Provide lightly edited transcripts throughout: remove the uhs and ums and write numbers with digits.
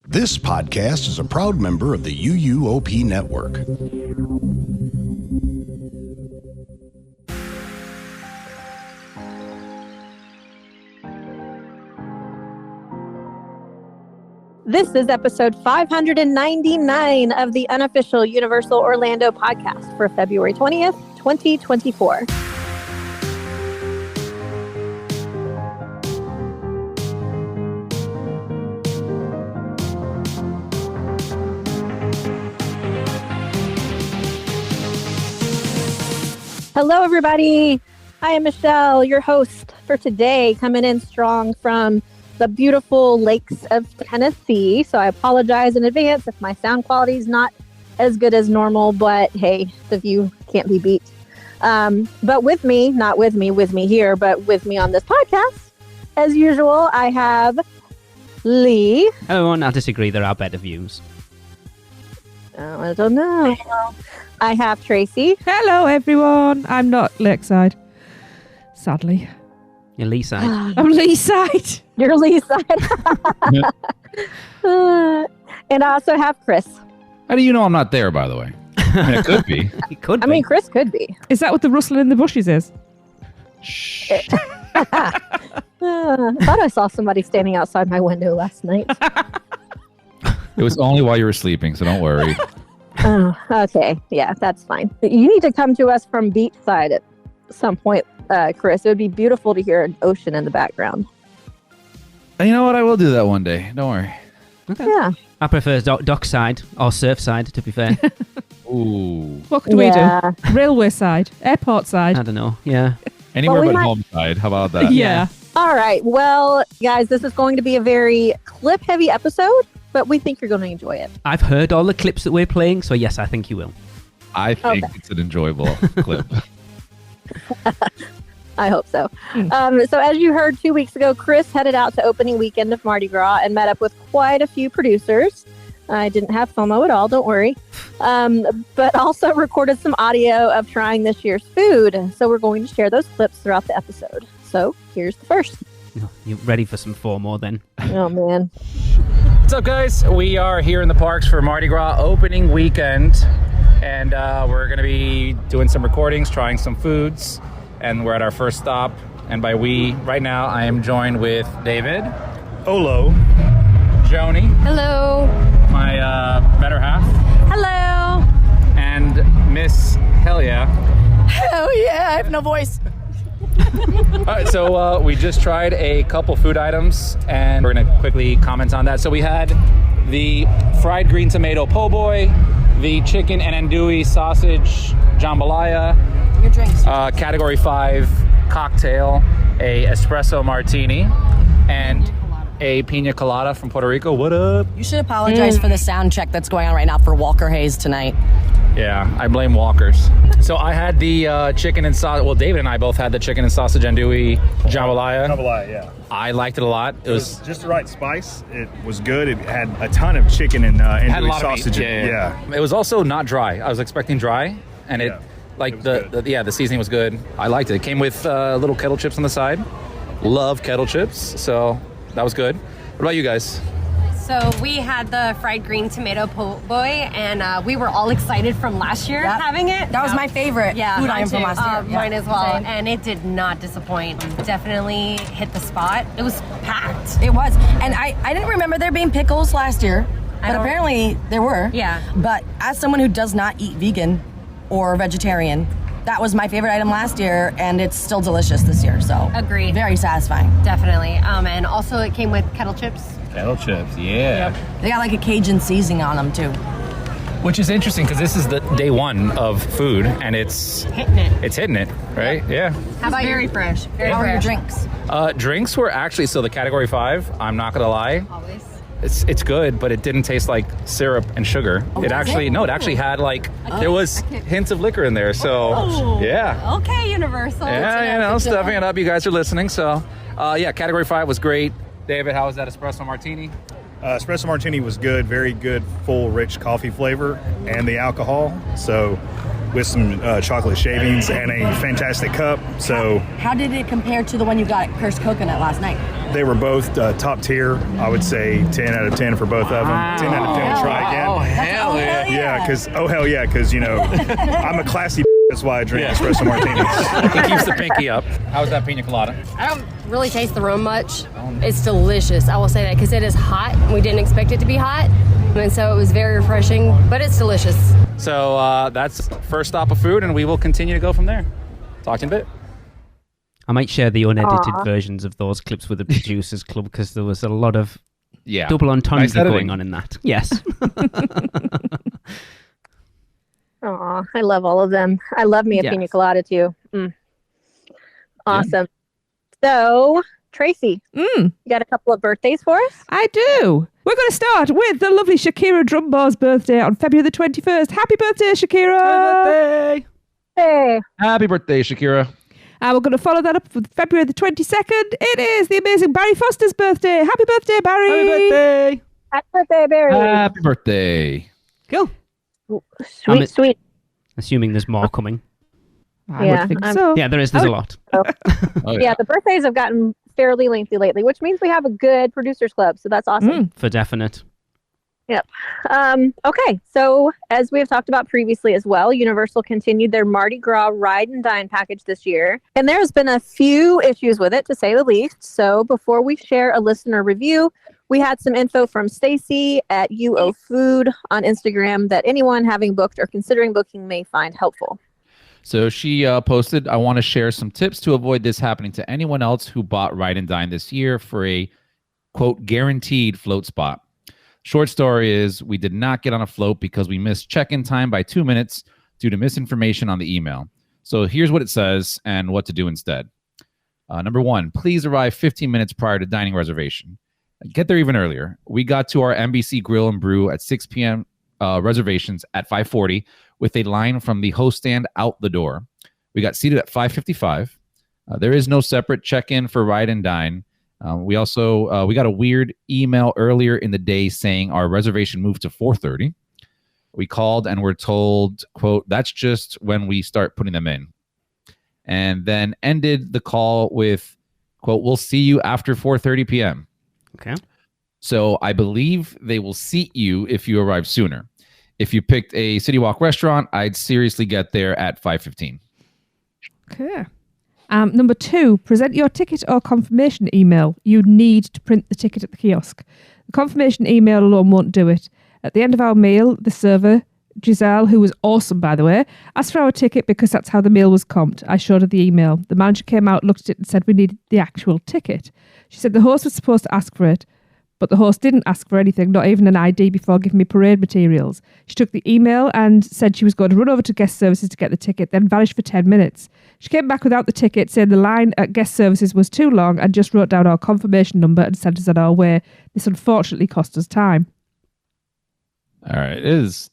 This podcast is a proud member of the UUOP network. This is episode 599 of the unofficial Universal Orlando podcast for February 20th, 2024. Hello, everybody. I am Michelle, your host for today, coming in strong from the beautiful lakes of Tennessee. So I apologize in advance if my sound quality is not as good as normal, but hey, the view can't be beat. But with me, not with me here, but with me on this podcast, as usual, I have Lee. Hello, I disagree. There are better views. Oh, I don't know. I have Tracy. Hello, everyone. I'm not lakeside, sadly. You're Lee side. I'm Lee side. You're Lee side. And I also have Chris. How do you know I'm not there, by the way? I mean, it could be. It could be. I mean, Chris could be. Is that what the rustling in the bushes is? Shh. I thought I saw somebody standing outside my window last night. It was only while you were sleeping, so don't worry. Oh, okay. Yeah, that's fine. You need to come to us from beachside at some point, Chris. It would be beautiful to hear an ocean in the background. And you know what? I will do that one day. Don't worry. Okay. Yeah. I prefer dock side or surf side, to be fair. Ooh. What could we Yeah. do? Railway side, airport side. I don't know. Yeah. Anywhere Well, we but might- home side. How about that? Yeah. All right. Well, guys, this is going to be a very clip-heavy episode, but we think you're going to enjoy it. I've heard all the clips that we're playing, so yes, I think you will. I think Okay. it's an enjoyable clip. I hope so. So as you heard 2 weeks ago, Chris headed out to opening weekend of Mardi Gras and met up with quite a few producers. I didn't have FOMO at all, don't worry. But also recorded some audio of trying this year's food. So we're going to share those clips throughout the episode. So here's the first. You're ready for some 4 more then. Oh, man. What's up, guys? We are here in the parks for Mardi Gras opening weekend, and we're going to be doing some recordings, trying some foods, and we're at our first stop. And by we, right now, I am joined with David. Olo. Joni. Hello. My better half. Hello. And Miss Helia. Oh yeah, I have no voice. All right, so we just tried a couple food items, and we're going to quickly comment on that. So we had the fried green tomato po' boy, the chicken and andouille sausage jambalaya, Your drinks. category 5 cocktail, a espresso martini, and a pina colada from Puerto Rico. What up? You should apologize for the sound check that's going on right now for Walker Hayes tonight. Yeah, I blame walkers. So I had the chicken and sausage. Well, David and I both had the chicken and sausage andouille jambalaya. Jambalaya, yeah. I liked it a lot. It was just the right spice. It was good. It had a ton of chicken and had a andouille lot sausage. of meat. Yeah. It was also not dry. I was expecting dry, and Yeah, like it was the seasoning was good. I liked it. It came with little kettle chips on the side. Love kettle chips, so that was good. What about you guys? So we had the fried green tomato po' boy, and we were all excited from last year Yep. having it. That was my favorite Yeah, food mine item from too. last year. Yeah, Mine as well, same. and it did not disappoint. Definitely hit the spot. It was packed. It was. And I didn't remember there being pickles last year, but don't- apparently there were. Yeah. But as someone who does not eat vegan or vegetarian, that was my favorite item last year, and it's still delicious this year. So Agreed. Very satisfying. Definitely. And also it came with kettle chips. Kettle chips, yeah. They got like a Cajun seasoning on them too. Which is interesting because this is the day 1 of food, and it's Hitting it. hitting it, right? Yeah. How about very fresh? Very How are your fresh. drinks? Drinks were actually, so the category 5, I'm not gonna lie, Always. it's good, but it didn't taste like syrup and sugar. It actually had like, there was hints of liquor in there, so yeah. Okay, Universal. Yeah, stuffing it up, you guys are listening, so yeah, category 5 was great. David, how was that espresso martini? Espresso martini was good. Very good, full, rich coffee flavor and the alcohol. So with some chocolate shavings and a fantastic cup. So How did it compare to the one you got at Cursed Coconut last night? they were both top tier. I would say 10 out of 10 for both of them. 10 out of 10 to try again. Oh, hell yeah. Yeah, because, you know, I'm a classy. That's why I drink espresso martinis. He keeps the pinky up. How's that pina colada? I don't really taste the rum much. It's delicious. I will say that because it is hot. We didn't expect it to be hot. And so it was very refreshing, but it's delicious. So that's first stop of food, and we will continue to go from there. Talk to you in a bit. I might share the unedited versions of those clips with the producers club because there was a lot of double entendre going on in that. Yes. Aw, I love all of them. I love me a pina colada too. Awesome. So, Tracy, you got a couple of birthdays for us? I do. We're going to start with the lovely Shakira Drumbar's birthday on February the 21st. Happy birthday, Shakira! Happy birthday! Hey. Happy birthday, Shakira. And we're going to follow that up with February the 22nd. It is the amazing Barry Foster's birthday. Happy birthday, Barry! Happy birthday! Happy birthday, Barry! Happy birthday. Cool. Sweet. Assuming there's more coming. I would think so. Yeah, there's a lot. Yeah, the birthdays have gotten fairly lengthy lately, which means we have a good producers club. So that's awesome. For definite. Yep. Okay. So as we have talked about previously as well, Universal continued their Mardi Gras Ride and Dine package this year. And there's been a few issues with it, to say the least. So before we share a listener review, we had some info from Stacy at UUOP on Instagram that anyone having booked or considering booking may find helpful. So she posted, I want to share some tips to avoid this happening to anyone else who bought Ride and Dine this year for a, quote, guaranteed float spot. Short story is we did not get on a float because we missed check-in time by 2 minutes due to misinformation on the email. So here's what it says and what to do instead. Number 1, please arrive 15 minutes prior to dining reservation. Get there even earlier. We got to our NBC Grill and Brew at 6 p.m. Reservations at 5:40 with a line from the host stand out the door. We got seated at 5:55. There is no separate check-in for Ride and Dine. We also we got a weird email earlier in the day saying our reservation moved to 4:30. We called and were told, quote, that's just when we start putting them in. And then ended the call with, quote, we'll see you after 4:30 p.m. Okay. So I believe they will seat you if you arrive sooner. If you picked a City Walk restaurant, I'd seriously get there at 5:15. Okay. Number 2, present your ticket or confirmation email. You need to print the ticket at the kiosk. The confirmation email alone won't do it. At the end of our meal, the server, Giselle, who was awesome, by the way, asked for our ticket because that's how the meal was comped. I showed her the email. The manager came out, looked at it and said we needed the actual ticket. She said the host was supposed to ask for it, but the host didn't ask for anything, not even an ID before giving me parade materials. She took the email and said she was going to run over to guest services to get the ticket, then vanished for 10 minutes. She came back without the ticket, saying the line at guest services was too long and just wrote down our confirmation number and sent us on our way. This unfortunately cost us time. All right. It is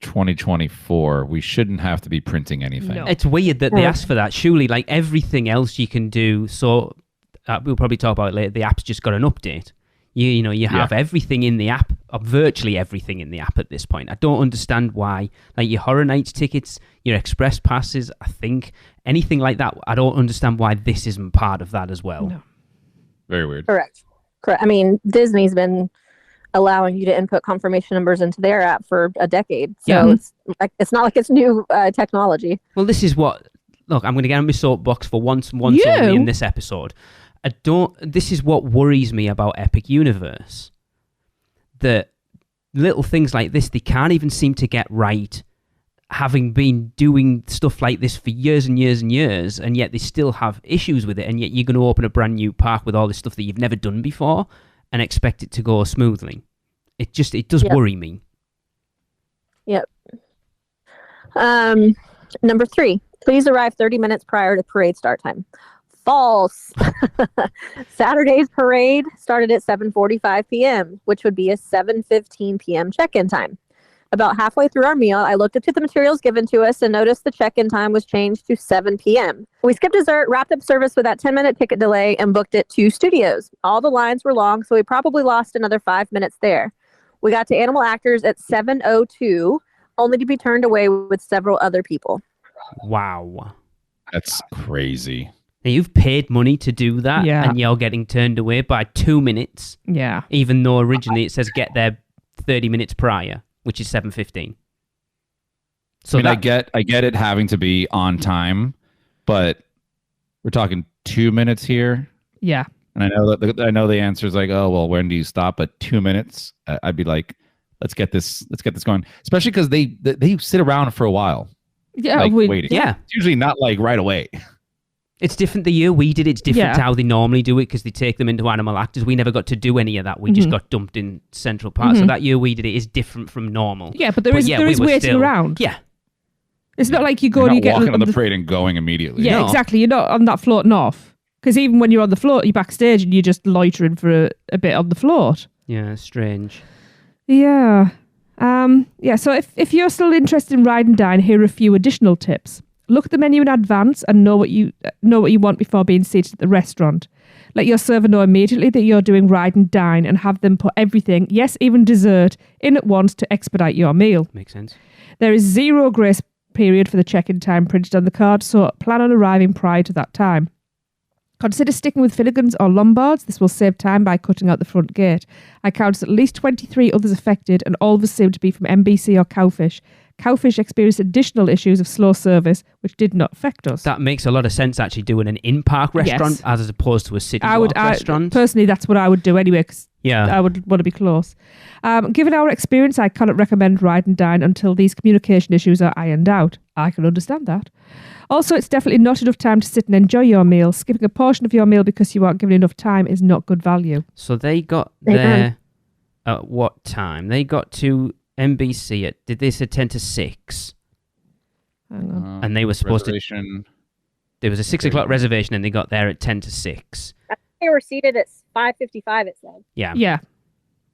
2024. We shouldn't have to be printing anything. No. It's weird that they asked for that. Surely, like everything else you can do. So we'll probably talk about it later. The app's just got an update. You have everything in the app, or virtually everything in the app at this point. I don't understand why. Like your Horror Nights tickets, your Express passes, I think, anything like that. I don't understand why this isn't part of that as well. No. Very weird. Correct. I mean, Disney's been allowing you to input confirmation numbers into their app for a decade. So it's not like it's new technology. Well, this is what... Look, I'm going to get on my soapbox for once only in this episode. This is what worries me about Epic Universe. That little things like this, they can't even seem to get right, having been doing stuff like this for years and years and years, and yet they still have issues with it, and yet you're going to open a brand new park with all this stuff that you've never done before and expect it to go smoothly. It does worry me. Yep. Number 3, please arrive 30 minutes prior to parade start time. False. Saturday's parade started at 7:45 p.m., which would be a 7:15 p.m. check-in time. About halfway through our meal, I looked up the materials given to us and noticed the check-in time was changed to 7 p.m. We skipped dessert, wrapped up service with that 10-minute ticket delay, and booked it 2 studios. All the lines were long, so we probably lost another 5 minutes there. We got to Animal Actors at 7:02 only to be turned away with several other people. Wow. That's crazy. Now, you've paid money to do that, Yeah. and you're getting turned away by 2 minutes, Yeah. even though originally it says get there 30 minutes prior, which is 7:15. So I get it having to be on time, but we're talking 2 minutes here. Yeah. And I know the answer is like, oh well, when do you stop? But 2 minutes, I'd be like, let's get this going. Especially because they sit around for a while, Yeah. like waiting. Yeah. It's usually not like right away. It's different the year we did. It's different Yeah. to how they normally do it because they take them into animal actors. We never got to do any of that. We just got dumped in Central Park. So that year we did it is different from normal. Yeah, but there is we were waiting still- around. Yeah. It's not like you go You're and you not get walking on the the parade and going immediately. Yeah, No. exactly. You're not on that floating off. Because even when you're on the float, you're backstage and you're just loitering for a bit on the float. Yeah, strange. Yeah. So if you're still interested in Ride and Dine, here are a few additional tips. Look at the menu in advance and know what you want before being seated at the restaurant. Let your server know immediately that you're doing Ride and Dine and have them put everything, yes, even dessert, in at once to expedite your meal. Makes sense. There is 0 grace period for the check-in time printed on the card, so plan on arriving prior to that time. Consider sticking with Finnegans or Lombards. This will save time by cutting out the front gate. I counted at least 23 others affected, and all of us seemed to be from MBC or Cowfish. Cowfish experienced additional issues of slow service, which did not affect us. That makes a lot of sense, actually, doing an in-park restaurant as opposed to a city walk restaurant. Personally, that's what I would do anyway, because Yeah. I would want to be close. Given our experience, I cannot recommend Ride and Dine until these communication issues are ironed out. I can understand that. Also, it's definitely not enough time to sit and enjoy your meal. Skipping a portion of your meal because you aren't given enough time is not good value. So they got there at what time? They got to MBC at, did they say 10 to 6? Hang on. And they were supposed reservation. there was a 6 o'clock reservation and they got there at 10 to 6. They were seated at 5:55. It said. Yeah. Yeah.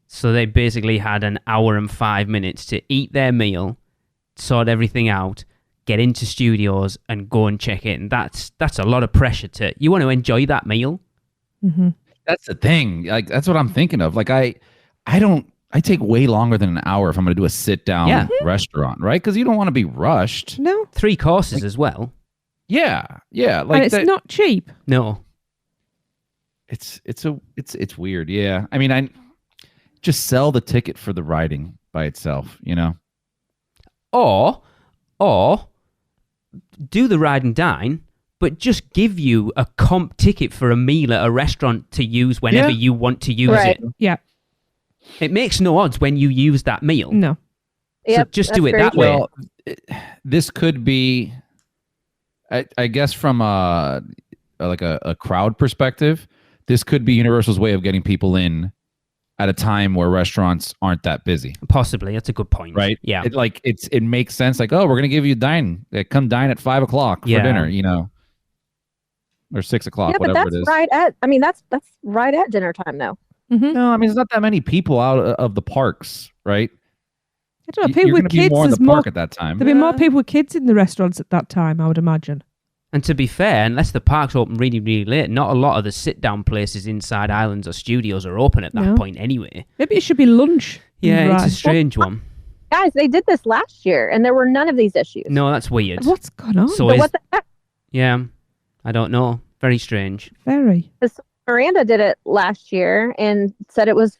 So they basically had an hour and 5 minutes to eat their meal, sort everything out, get into studios and go and check in. That's a lot of pressure you want to enjoy that meal. Mm-hmm. That's the thing. Like that's what I'm thinking of. Like I take way longer than an hour if I'm going to do a sit down restaurant, right? Because you don't want to be rushed. No. 3 courses as well. Yeah. Like And it's not cheap. No. It's weird. Yeah. I mean, I just sell the ticket for the riding by itself, you know? Or do the Ride and Dine, but just give you a comp ticket for a meal at a restaurant to use whenever you want to use it. Yeah. It makes no odds when you use that meal. No. So just do it that way. Well, this could be, I guess, from a crowd perspective, this could be Universal's way of getting people in at a time where restaurants aren't that busy. Possibly. That's a good point. Right? Yeah. It makes sense. Like, oh, we're gonna give you Dine. Come dine at 5 o'clock for dinner. You know, or 6 o'clock. Yeah, but whatever that's it is. right at. I mean, that's right at dinner time, though. Mm-hmm. No, I mean, there's not that many people out of the parks, right? I don't know. People You're with gonna be kids, more in the there's park at that time. There'll be more people with kids in the restaurants at that time, I would imagine. And to be fair, unless the park's open really, really late, not a lot of the sit-down places inside islands or studios are open at that point anyway. Maybe it should be lunch. Yeah, Right. it's a strange one. Guys, they did this last year, and there were none of these issues. No, that's weird. What's going on? So But what the heck? yeah, I don't know. Very strange. Very. Miranda did it last year and said it was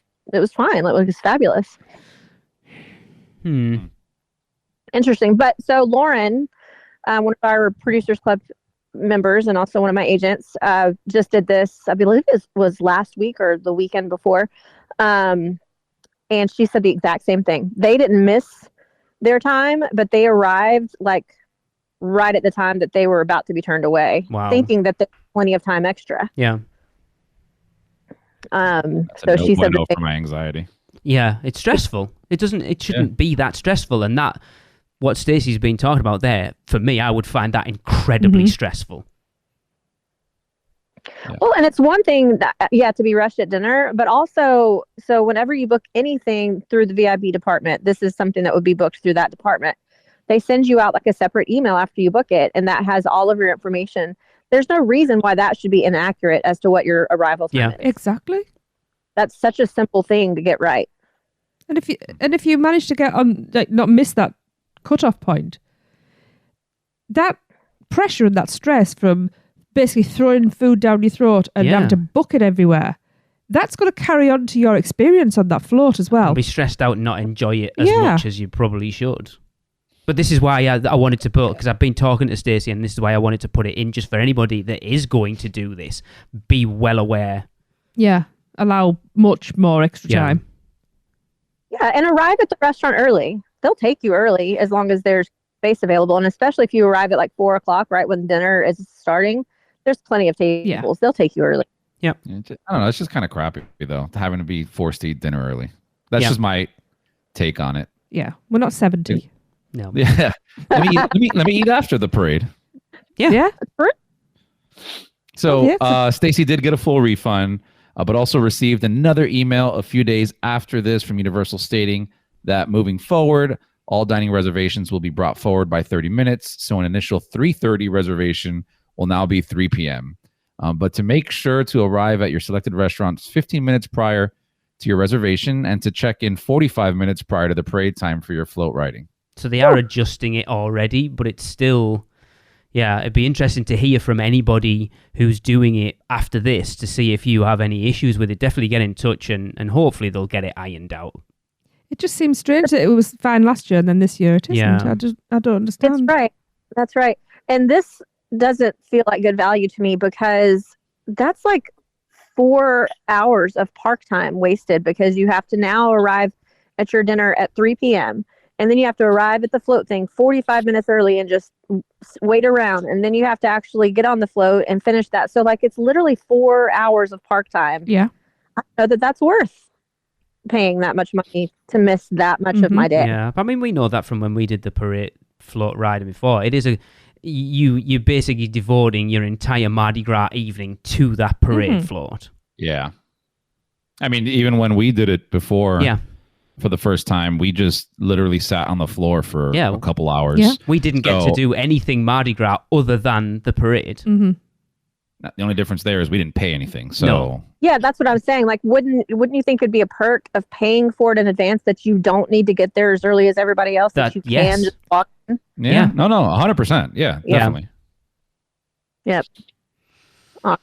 fine. It was fabulous. Interesting. But so Lauren, one of our Producers Club members and also one of my agents, just did this, I believe it was last week or the weekend before. And she said the exact same thing. They didn't miss their time, but they arrived like right at the time that they were about to be turned away, thinking that there's plenty of time extra. Yeah. So she said for my anxiety. Yeah, it's stressful. It shouldn't be that stressful. And that, what Stacey's been talking about there, for me, I would find that incredibly stressful. Yeah. Well, and it's one thing that, to be rushed at dinner, but also, so whenever you book anything through the VIB department, this is something that would be booked through that department. They send you out like a separate email after you book it, and that has all of your information. There's no reason why that should be inaccurate as to what your arrival time is. Exactly. That's such a simple thing to get right. And if you manage to get on, like, not miss that cutoff point, that pressure and that stress from basically throwing food down your throat and having to book it everywhere, that's going to carry on to your experience on that float as well. And be stressed out and not enjoy it as much as you probably should. But this is why I wanted to put, because I've been talking to Stacey, and this is why I wanted to put it in just for anybody that is going to do this. Be well aware. Yeah, allow much more extra time. Yeah, and arrive at the restaurant early. They'll take you early as long as there's space available. And especially if you arrive at like 4 o'clock, right when dinner is starting, there's plenty of tables. Yeah. They'll take you early. Yep. I don't know. It's just kind of crappy, though, having to be forced to eat dinner early. That's just my take on it. Yeah, we're not 70. No. Yeah. let me eat after the parade. Yeah. So Stacey did get a full refund, but also received another email a few days after this from Universal stating that moving forward, all dining reservations will be brought forward by 30 minutes. So an initial 3:30 reservation will now be 3 p.m. But to make sure to arrive at your selected restaurants 15 minutes prior to your reservation and to check in 45 minutes prior to the parade time for your float riding. So they are adjusting it already, but it's still, it'd be interesting to hear from anybody who's doing it after this to see if you have any issues with it. Definitely get in touch and hopefully they'll get it ironed out. It just seems strange that it was fine last year and then this year it isn't. Yeah. I don't understand. That's right. And this doesn't feel like good value to me because that's like 4 hours of park time wasted because you have to now arrive at your dinner at 3 p.m. and then you have to arrive at the float thing 45 minutes early and just wait around. And then you have to actually get on the float and finish that. So like it's literally 4 hours of park time. Yeah. I know that's worth paying that much money to miss that much of my day. Yeah, I mean, we know that from when we did the parade float ride before. It is you're basically devoting your entire Mardi Gras evening to that parade float. Yeah. I mean, even when we did it before for the first time, we just literally sat on the floor for a couple hours. Yeah. We didn't get to do anything Mardi Gras other than the parade. Mm-hmm. The only difference there is we didn't pay anything. So yeah, that's what I was saying. Like, wouldn't you think it'd be a perk of paying for it in advance that you don't need to get there as early as everybody else, that you can just walk in? Yeah. No, 100%. Yeah, definitely. Yep. Wow.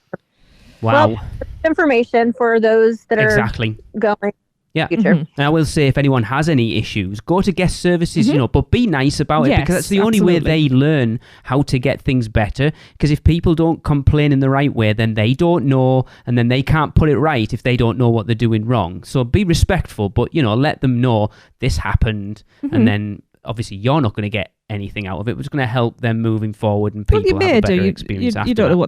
Well, information for those that are going. Yeah. Future. And I will say, if anyone has any issues, go to guest services, but be nice about it because that's the only way they learn how to get things better. Because if people don't complain in the right way, then they don't know, and then they can't put it right if they don't know what they're doing wrong. So be respectful, but, let them know this happened. And then obviously you're not going to get anything out of it. We're just going to help them moving forward and people have a better experience after you don't know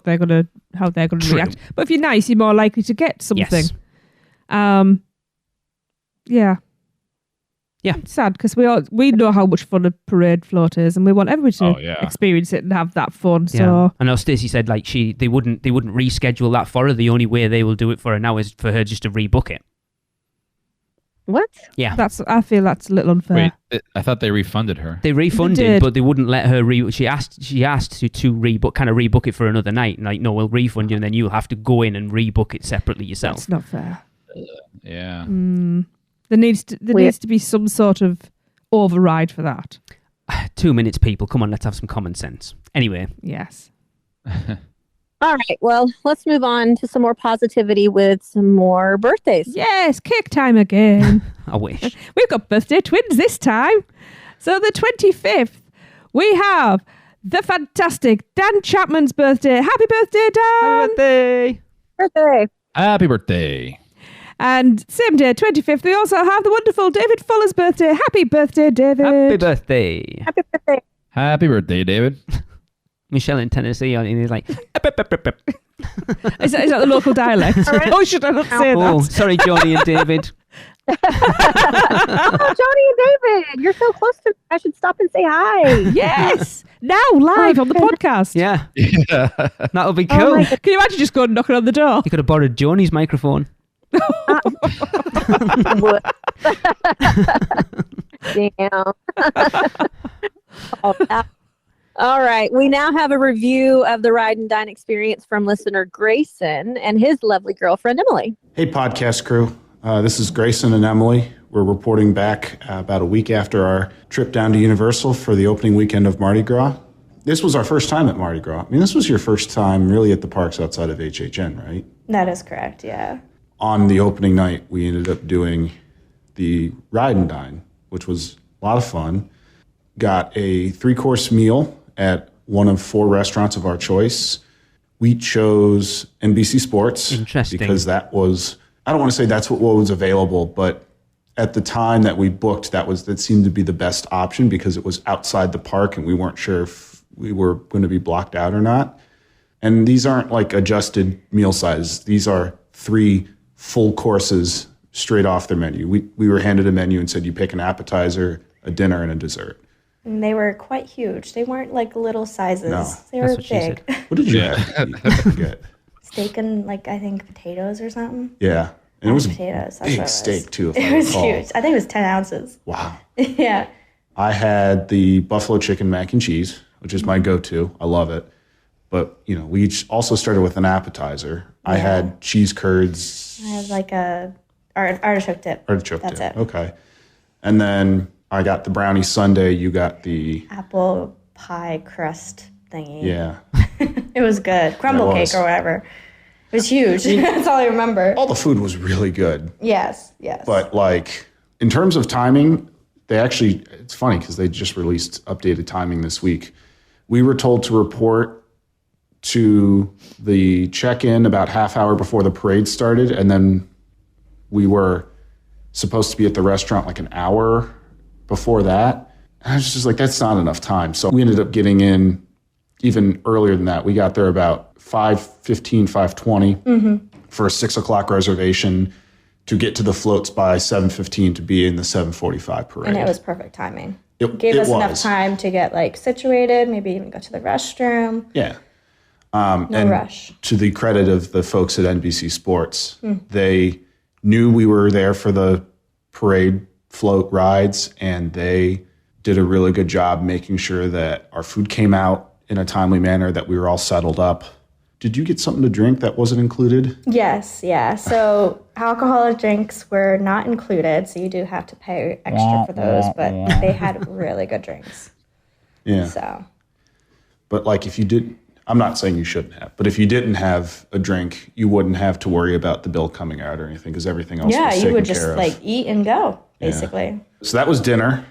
how they're going to react. But if you're nice, you're more likely to get something. Yes. Yeah. It's sad because we know how much fun a parade float is, and we want everybody to experience it and have that fun. So I know Stacey said like they wouldn't reschedule that for her. The only way they will do it for her now is for her just to rebook it. What? Yeah, I feel that's a little unfair. Wait, I thought they refunded her. They refunded, but they wouldn't let her. She asked to rebook it for another night. And like, no, we'll refund you, and then you'll have to go in and rebook it separately yourself. That's not fair. Yeah. There needs to be some sort of override for that. 2 minutes, people. Come on, let's have some common sense. Anyway. Yes. All right. Well, let's move on to some more positivity with some more birthdays. Yes, cake time again. I wish. We've got birthday twins this time. So the 25th, we have the fantastic Dan Chapman's birthday. Happy birthday, Dan! Happy birthday! Birthday! Happy birthday! And same day, 25th, we also have the wonderful David Fuller's birthday. Happy birthday, David. Happy birthday. Happy birthday. Happy birthday, David. Michelle in Tennessee, and he's like... Is that the local dialect? Right. Oh, should I not say that? Oh, sorry, Johnny and David. Oh, Johnny and David, you're so close to... I should stop and say hi. Yes. Now, live on the podcast. Yeah. That'll be cool. Can you imagine just going knocking on the door? You could have borrowed Johnny's microphone. Damn. All right. We now have a review of the Ride and Dine experience from listener Grayson and his lovely girlfriend, Emily. Hey, podcast crew. This is Grayson and Emily. We're reporting back about a week after our trip down to Universal for the opening weekend of Mardi Gras. This was our first time at Mardi Gras. I mean, this was your first time really at the parks outside of HHN, right? That is correct, yeah. On the opening night, we ended up doing the Ride and Dine, which was a lot of fun. Got a 3-course meal at one of 4 restaurants of our choice. We chose NBC Sports. Interesting. Because that was, I don't want to say that's what was available, but at the time that we booked, that seemed to be the best option because it was outside the park and we weren't sure if we were going to be blocked out or not. And these aren't like adjusted meal sizes. These are 3 full courses straight off their menu. We were handed a menu and said, you pick an appetizer, a dinner, and a dessert. And they were quite huge. They weren't like little sizes. No, they were big. What did you have? I forget. Steak and I think potatoes or something. Yeah. And it was potatoes. a big steak too, if it I was recall. huge. I think it was 10 ounces. Wow. Yeah. I had the buffalo chicken mac and cheese, which is my go-to. I love it. But, we each also started with an appetizer. Yeah. I had cheese curds. I had like a artichoke dip. Artichoke That's dip. it. Okay. And then I got the brownie sundae. You got the apple pie crust thingy. Yeah. It was good. Crumble cake or whatever. It was huge. That's all I remember. All the food was really good. Yes. But in terms of timing, it's funny because they just released updated timing this week. We were told to report to the check-in about half hour before the parade started, and then we were supposed to be at the restaurant like an hour before that. And I was just like, that's not enough time. So we ended up getting in even earlier than that. We got there about 5:15, 5:20 for a 6 o'clock reservation to get to the floats by 7:15 to be in the 7:45 parade. And it was perfect timing. It gave us enough time to get situated, maybe even go to the restroom. Yeah. No rush. To the credit of the folks at NBC Sports, they knew we were there for the parade float rides, and they did a really good job making sure that our food came out in a timely manner, that we were all settled up. Did you get something to drink that wasn't included? Yes, yeah. So alcoholic drinks were not included, so you do have to pay extra for those, but they had really good drinks. Yeah. So. But if you did, I'm not saying you shouldn't have, but if you didn't have a drink, you wouldn't have to worry about the bill coming out or anything because everything else was taken care of. Yeah, you would just eat and go, basically. Yeah. So that was dinner.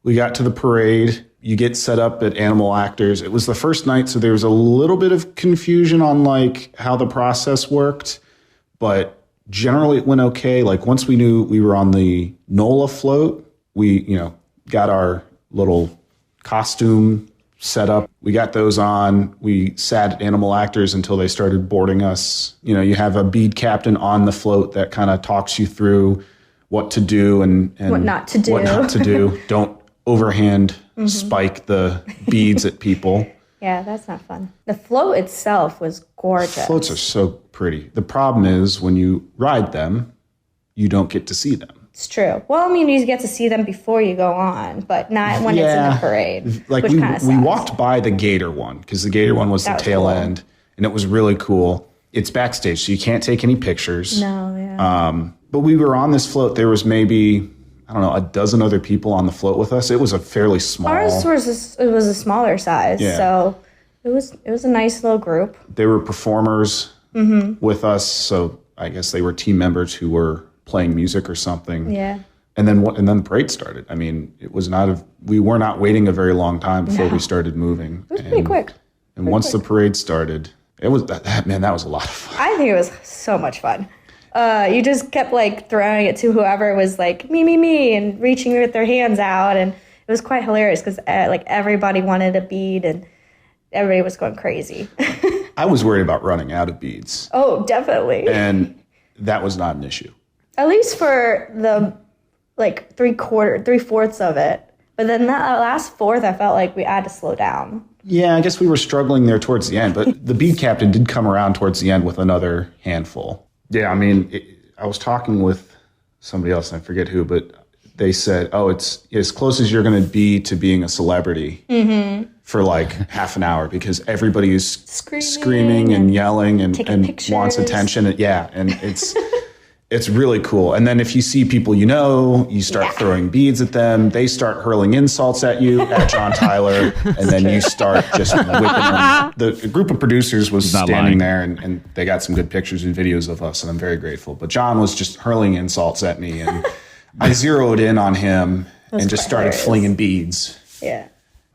We got to the parade. You get set up at Animal Actors. It was the first night, so there was a little bit of confusion on how the process worked, but generally it went okay. Once we knew we were on the NOLA float, we, got our little costume set up. We got those on. We sat at Animal Actors until they started boarding us. You have a bead captain on the float that kind of talks you through what to do and what not to do. What not to do. Don't overhand spike the beads at people. Yeah, that's not fun. The float itself was gorgeous. Floats are so pretty. The problem is when you ride them, you don't get to see them. It's true. Well, you get to see them before you go on, but not when it's in the parade. We walked by the Gator one because the Gator one was the tail end, and it was really cool. It's backstage, so you can't take any pictures. No, yeah. But we were on this float. There was maybe, a dozen other people on the float with us. It was a fairly small. Ours was a smaller size, so it was a nice little group. They were performers with us, so I guess they were team members who were playing music or something. Yeah. And then the parade started. It was we were not waiting a very long time before we started moving. It was pretty quick. And once the parade started, it was that was a lot of fun. I think it was so much fun. You just kept throwing it to whoever was me, and reaching with their hands out, and it was quite hilarious because everybody wanted a bead and everybody was going crazy. I was worried about running out of beads. Oh, definitely. And that was not an issue. At least for the 3/4 of it. But then that last fourth, I felt like we had to slow down. Yeah, I guess we were struggling there towards the end, but the bead captain did come around towards the end with another handful. Yeah, I was talking with somebody else, and I forget who, but they said, it's as close as you're going to be to being a celebrity for half an hour because everybody is screaming and yelling and wants attention. Yeah, and It's really cool. And then if you see people you start throwing beads at them. They start hurling insults at you, at John Tyler, and then you start just whipping them. The group of producers was standing there, and they got some good pictures and videos of us, and I'm very grateful. But John was just hurling insults at me, and I zeroed in on him and just started flinging beads. Yeah.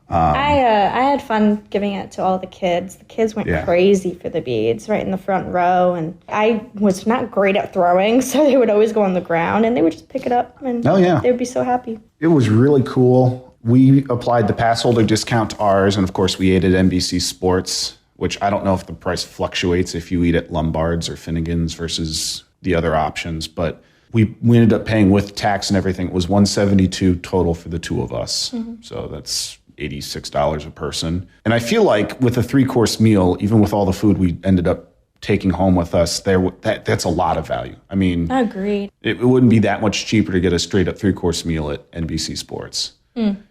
I had fun giving it to all the kids. The kids went crazy for the beads right in the front row, and I was not great at throwing, so they would always go on the ground, and they would just pick it up, and they would be so happy. It was really cool. We applied the pass holder discount to ours, and of course we ate at NBC Sports, which I don't know if the price fluctuates if you eat at Lombard's or Finnegan's versus the other options, but we ended up paying with tax and everything. It was $172 total for the two of us, so that's $86 a person. And I feel like with a 3-course meal, even with all the food we ended up taking home with us, that's a lot of value. I mean, agreed. It wouldn't be that much cheaper to get a straight up 3-course meal at NBC Sports.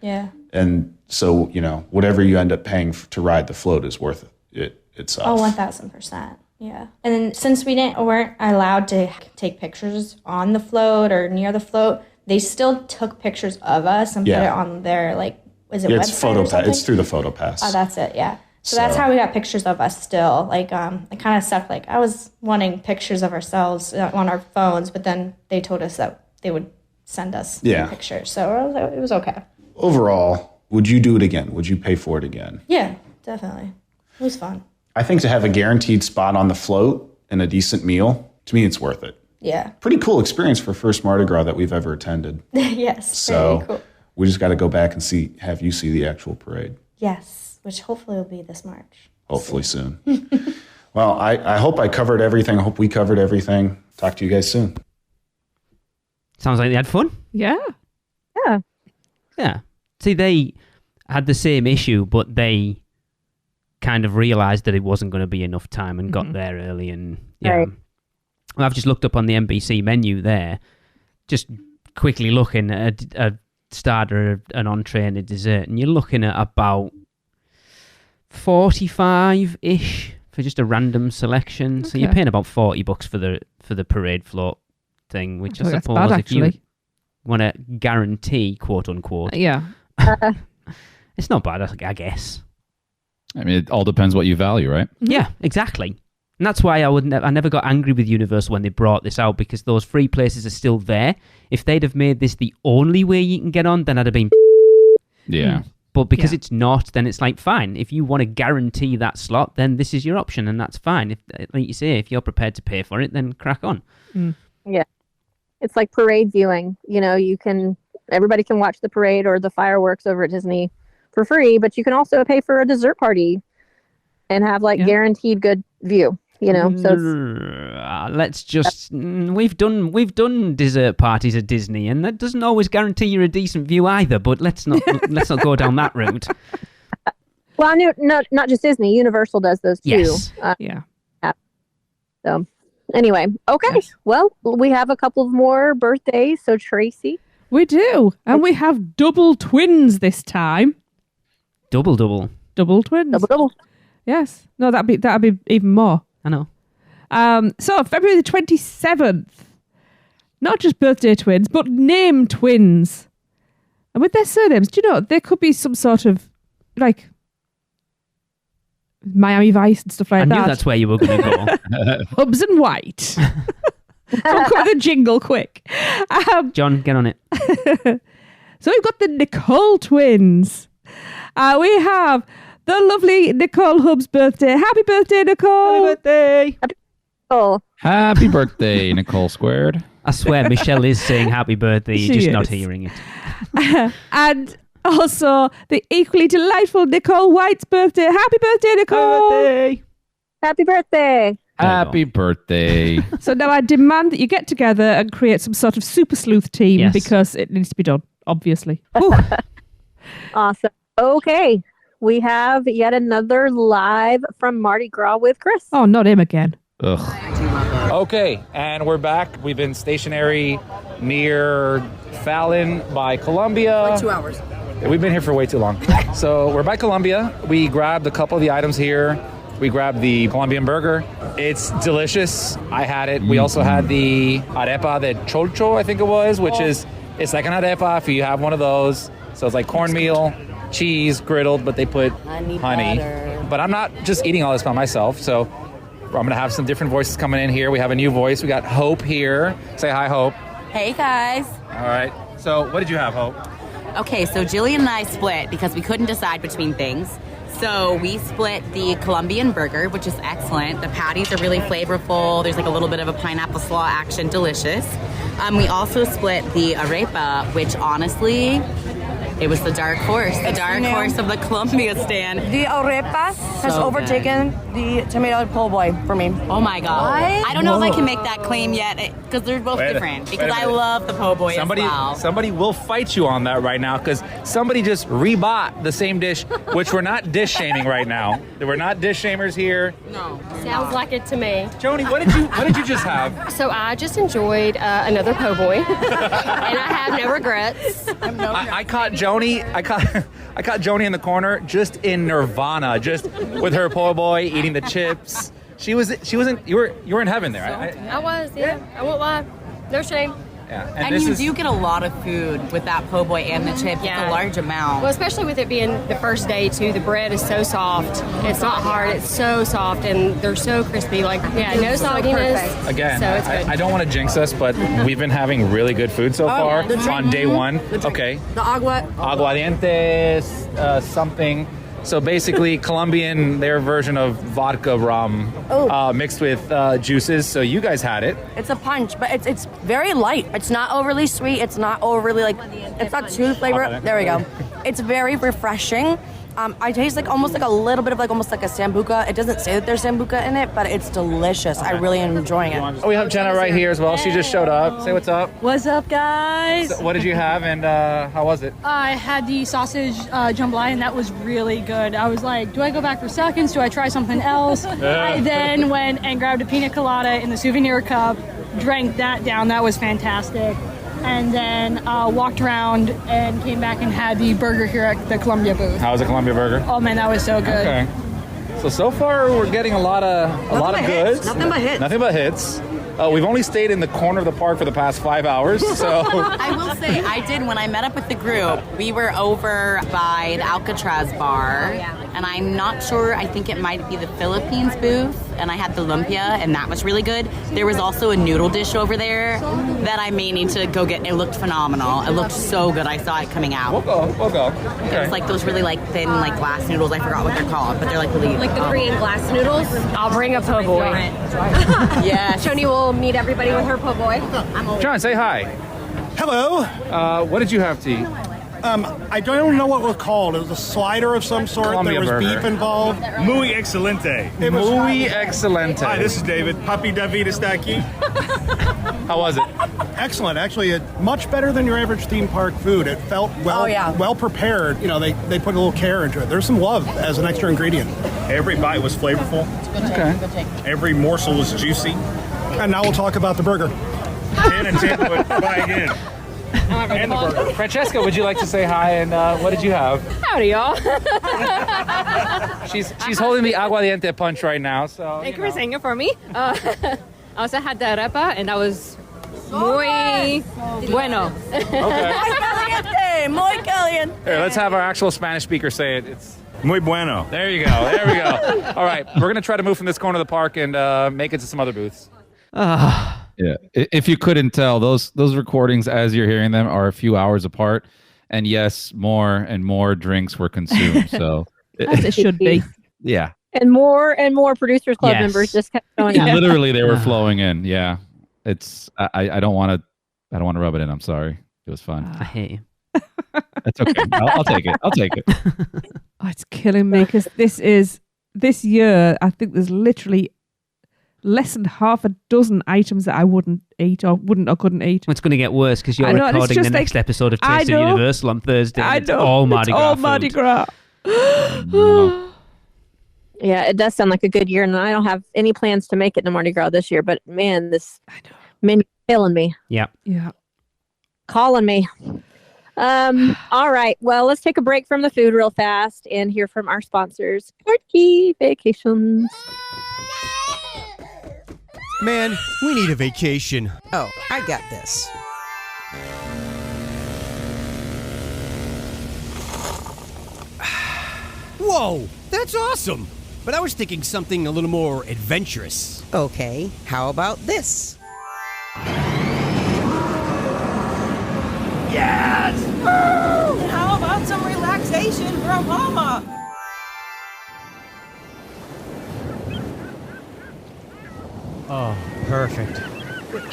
Yeah. And so, whatever you end up paying to ride the float is worth it itself. Oh, 1,000%. Yeah. And then since we weren't allowed to take pictures on the float or near the float, they still took pictures of us and put it on their is it it's website or something? It's through the PhotoPass. Oh, that's it. Yeah. So that's how we got pictures of us still. It kind of sucked. I was wanting pictures of ourselves on our phones, but then they told us that they would send us pictures. So it was okay. Overall, would you do it again? Would you pay for it again? Yeah, definitely. It was fun. I think to have a guaranteed spot on the float and a decent meal, to me, it's worth it. Yeah. Pretty cool experience for first Mardi Gras that we've ever attended. Yes. So very cool. We just got to go back and have you see the actual parade. Yes, which hopefully will be this March. Hopefully soon. Well, I hope I covered everything. I hope we covered everything. Talk to you guys soon. Sounds like they had fun. Yeah. Yeah. Yeah. See, they had the same issue, but they kind of realised that it wasn't going to be enough time and got there early. And Right. Well, I've just looked up on the NBC menu there, just quickly looking at a starter, an entree, and a dessert, and you're looking at about 45-ish for just a random selection. So you're paying about $40 for the parade float thing, which I suppose bad, if you want to guarantee, quote unquote, it's not bad, I guess. I mean, it all depends what you value, right? Yeah, exactly. And that's why I never got angry with Universal when they brought this out, because those free places are still there. If they'd have made this the only way you can get on, then I'd have been... Yeah. But because it's not, then it's fine. If you want to guarantee that slot, then this is your option, and that's fine. If, like you say, if you're prepared to pay for it, then crack on. Yeah. It's like parade viewing. Everybody can watch the parade or the fireworks over at Disney for free, but you can also pay for a dessert party and have guaranteed good view. So let's just we've done dessert parties at Disney, and that doesn't always guarantee you a decent view either. But let's not go down that route. Well, I knew not just Disney. Universal does those too. Yes. So anyway, okay. Yes. Well, we have a couple of more birthdays. So Tracy, we do, and we have double twins this time. Double twins. Double. Yes. No, that'd be even more. I know. So February the 27th, not just birthday twins, but name twins. And with their surnames, do you know, there could be some sort of, Miami Vice and stuff like that. I knew that's where you were going to go. Hubs and White. I'll quit the jingle quick. John, get on it. So we've got the Nicole twins. We have... the lovely Nicole Hubbs' birthday. Happy birthday, Nicole! Happy birthday! Happy birthday, Nicole Squared. I swear Michelle is saying happy birthday, you're just not hearing it. And also the equally delightful Nicole White's birthday. Happy birthday, Nicole! Happy birthday! Happy birthday. So now I demand that you get together and create some sort of super sleuth team because it needs to be done, obviously. Awesome. Okay. We have yet another live from Mardi Gras with Chris. Oh, not him again. Ugh. Okay, and we're back. We've been stationary near Fallon by Columbia. For 2 hours. We've been here for way too long. So we're by Columbia. We grabbed a couple of the items here. We grabbed the Colombian burger. It's delicious. I had it. We also had the arepa de cholcho, I think it was, which is, it's like an arepa if you have one of those. So it's like cornmeal, cheese, griddled, but they put honey. But I'm not just eating all this by myself, so I'm going to have some different voices coming in here. We have a new voice. We got Hope here. Say hi, Hope. Hey, guys. All right. So what did you have, Hope? Okay, so Jillian and I split because we couldn't decide between things. So we split the Colombian burger, which is excellent. The patties are really flavorful. There's like a little bit of a pineapple slaw action, delicious. We also split the arepa, which honestly, it was the dark horse. The dark horse of the Colombia stand. The arepa has overtaken the tomato po' boy for me. Oh my God. I don't know if I can make that claim yet because they're both different. Because I love the po' boy as well. Somebody will fight you on that right now because somebody just rebought the same dish, which we're not dish shaming right now. We're not dish shamers here. No. Sounds like it to me. Joni, what did you just have? So I just enjoyed another po' boy, and I have no regrets. I caught Joni. I caught Joni in the corner, just in nirvana, just with her po' boy eating the chips. She wasn't. You were in heaven there. I was. Yeah. I won't lie. No shame. Yeah. And you do get a lot of food with that po' boy and the chips. Yeah. It's a large amount. Well, especially with it being the first day too. The bread is so soft. It's not hard. It's so soft, and they're so crispy. Like, no sogginess. Again, so it's good. I don't want to jinx us, but we've been having really good food so far on day one. Okay. The aguardientes, something. So basically, Colombian, their version of vodka rum mixed with juices. So you guys had it. It's a punch, but it's very light. It's not overly sweet. It's not overly it's not too flavor. There we go. It's very refreshing. I taste almost like a little bit of almost like a sambuca. It doesn't say that there's sambuca in it, but it's delicious. I really am enjoying it. Oh, we have Jenna right here as well. She just showed up. Say what's up. What's up, guys? So what did you have, and how was it? I had the sausage jambalaya, and that was really good. I was like, do I go back for seconds? Do I try something else? I then went and grabbed a pina colada in the souvenir cup, drank that down. That was fantastic. And then walked around and came back and had the burger here at the Columbia booth. How was the Columbia burger? Oh man, that was so good. Okay. So far we're getting a lot of goods. Nothing but hits. Nothing but hits. We've only stayed in the corner of the park for the past 5 hours, so... I will say, when I met up with the group, we were over by the Alcatraz bar, and I'm not sure, I think it might be the Philippines booth, and I had the lumpia, and that was really good. There was also a noodle dish over there that I may need to go get. It looked phenomenal. It looked so good. I saw it coming out. We'll go. Okay. It was those really thin glass noodles. I forgot what they're called, but they're really... Like the Korean glass noodles? I'll bring a po' boy. Yes. Shoni will meet everybody with her po' boy. John, say hi. Hello. What did you have to eat? I don't know what it was called. It was a slider of some sort. Columbia there was burger. beef involved. Muy excelente. Muy excelente. Hi, this is David. Papi David está aquí. How was it? Excellent. Actually, much better than your average theme park food. It felt well prepared. They put a little care into it. There's some love as an extra ingredient. Every bite was flavorful. Okay. Every morsel was juicy. And now we'll talk about the burger. 10 and 10 would buy again. And the burger. Francesca, would you like to say hi, and what did you have? Howdy, y'all. She's holding the aguardiente punch right now, so... Thank you for saying it for me. I also had the arepa, and that was muy bueno. Okay. Muy caliente. Here, let's have our actual Spanish speaker say it. It's muy bueno. There you go. There we go. All right, we're going to try to move from this corner of the park and make it to some other booths. Yeah, if you couldn't tell, those recordings as you're hearing them are a few hours apart, and yes, more and more drinks were consumed. So as it should be. Yeah, and more Producers Club members just kept showing up. Literally, they were flowing in. Yeah, it's I don't want to rub it in. I'm sorry. It was fun. I hate you. That's okay. I'll take it. I'll take it. Oh, it's killing me because this year. I think there's literally less than half a dozen items that I wouldn't eat or couldn't eat. Well, it's going to get worse because you're recording the next episode of Taste of Universal on Thursday. I know. All Mardi Gras. All Mardi Gras. Yeah, it does sound like a good year, and I don't have any plans to make it to Mardi Gras this year. But man, this menu killing me. Yeah. Yeah. Calling me. All right. Well, let's take a break from the food real fast and hear from our sponsors, Portkey Vacations. Man, we need a vacation. Oh, I got this. Whoa, that's awesome. But I was thinking something a little more adventurous. Okay, how about this? Yes! Woo! And how about some relaxation from Mama? Oh, perfect.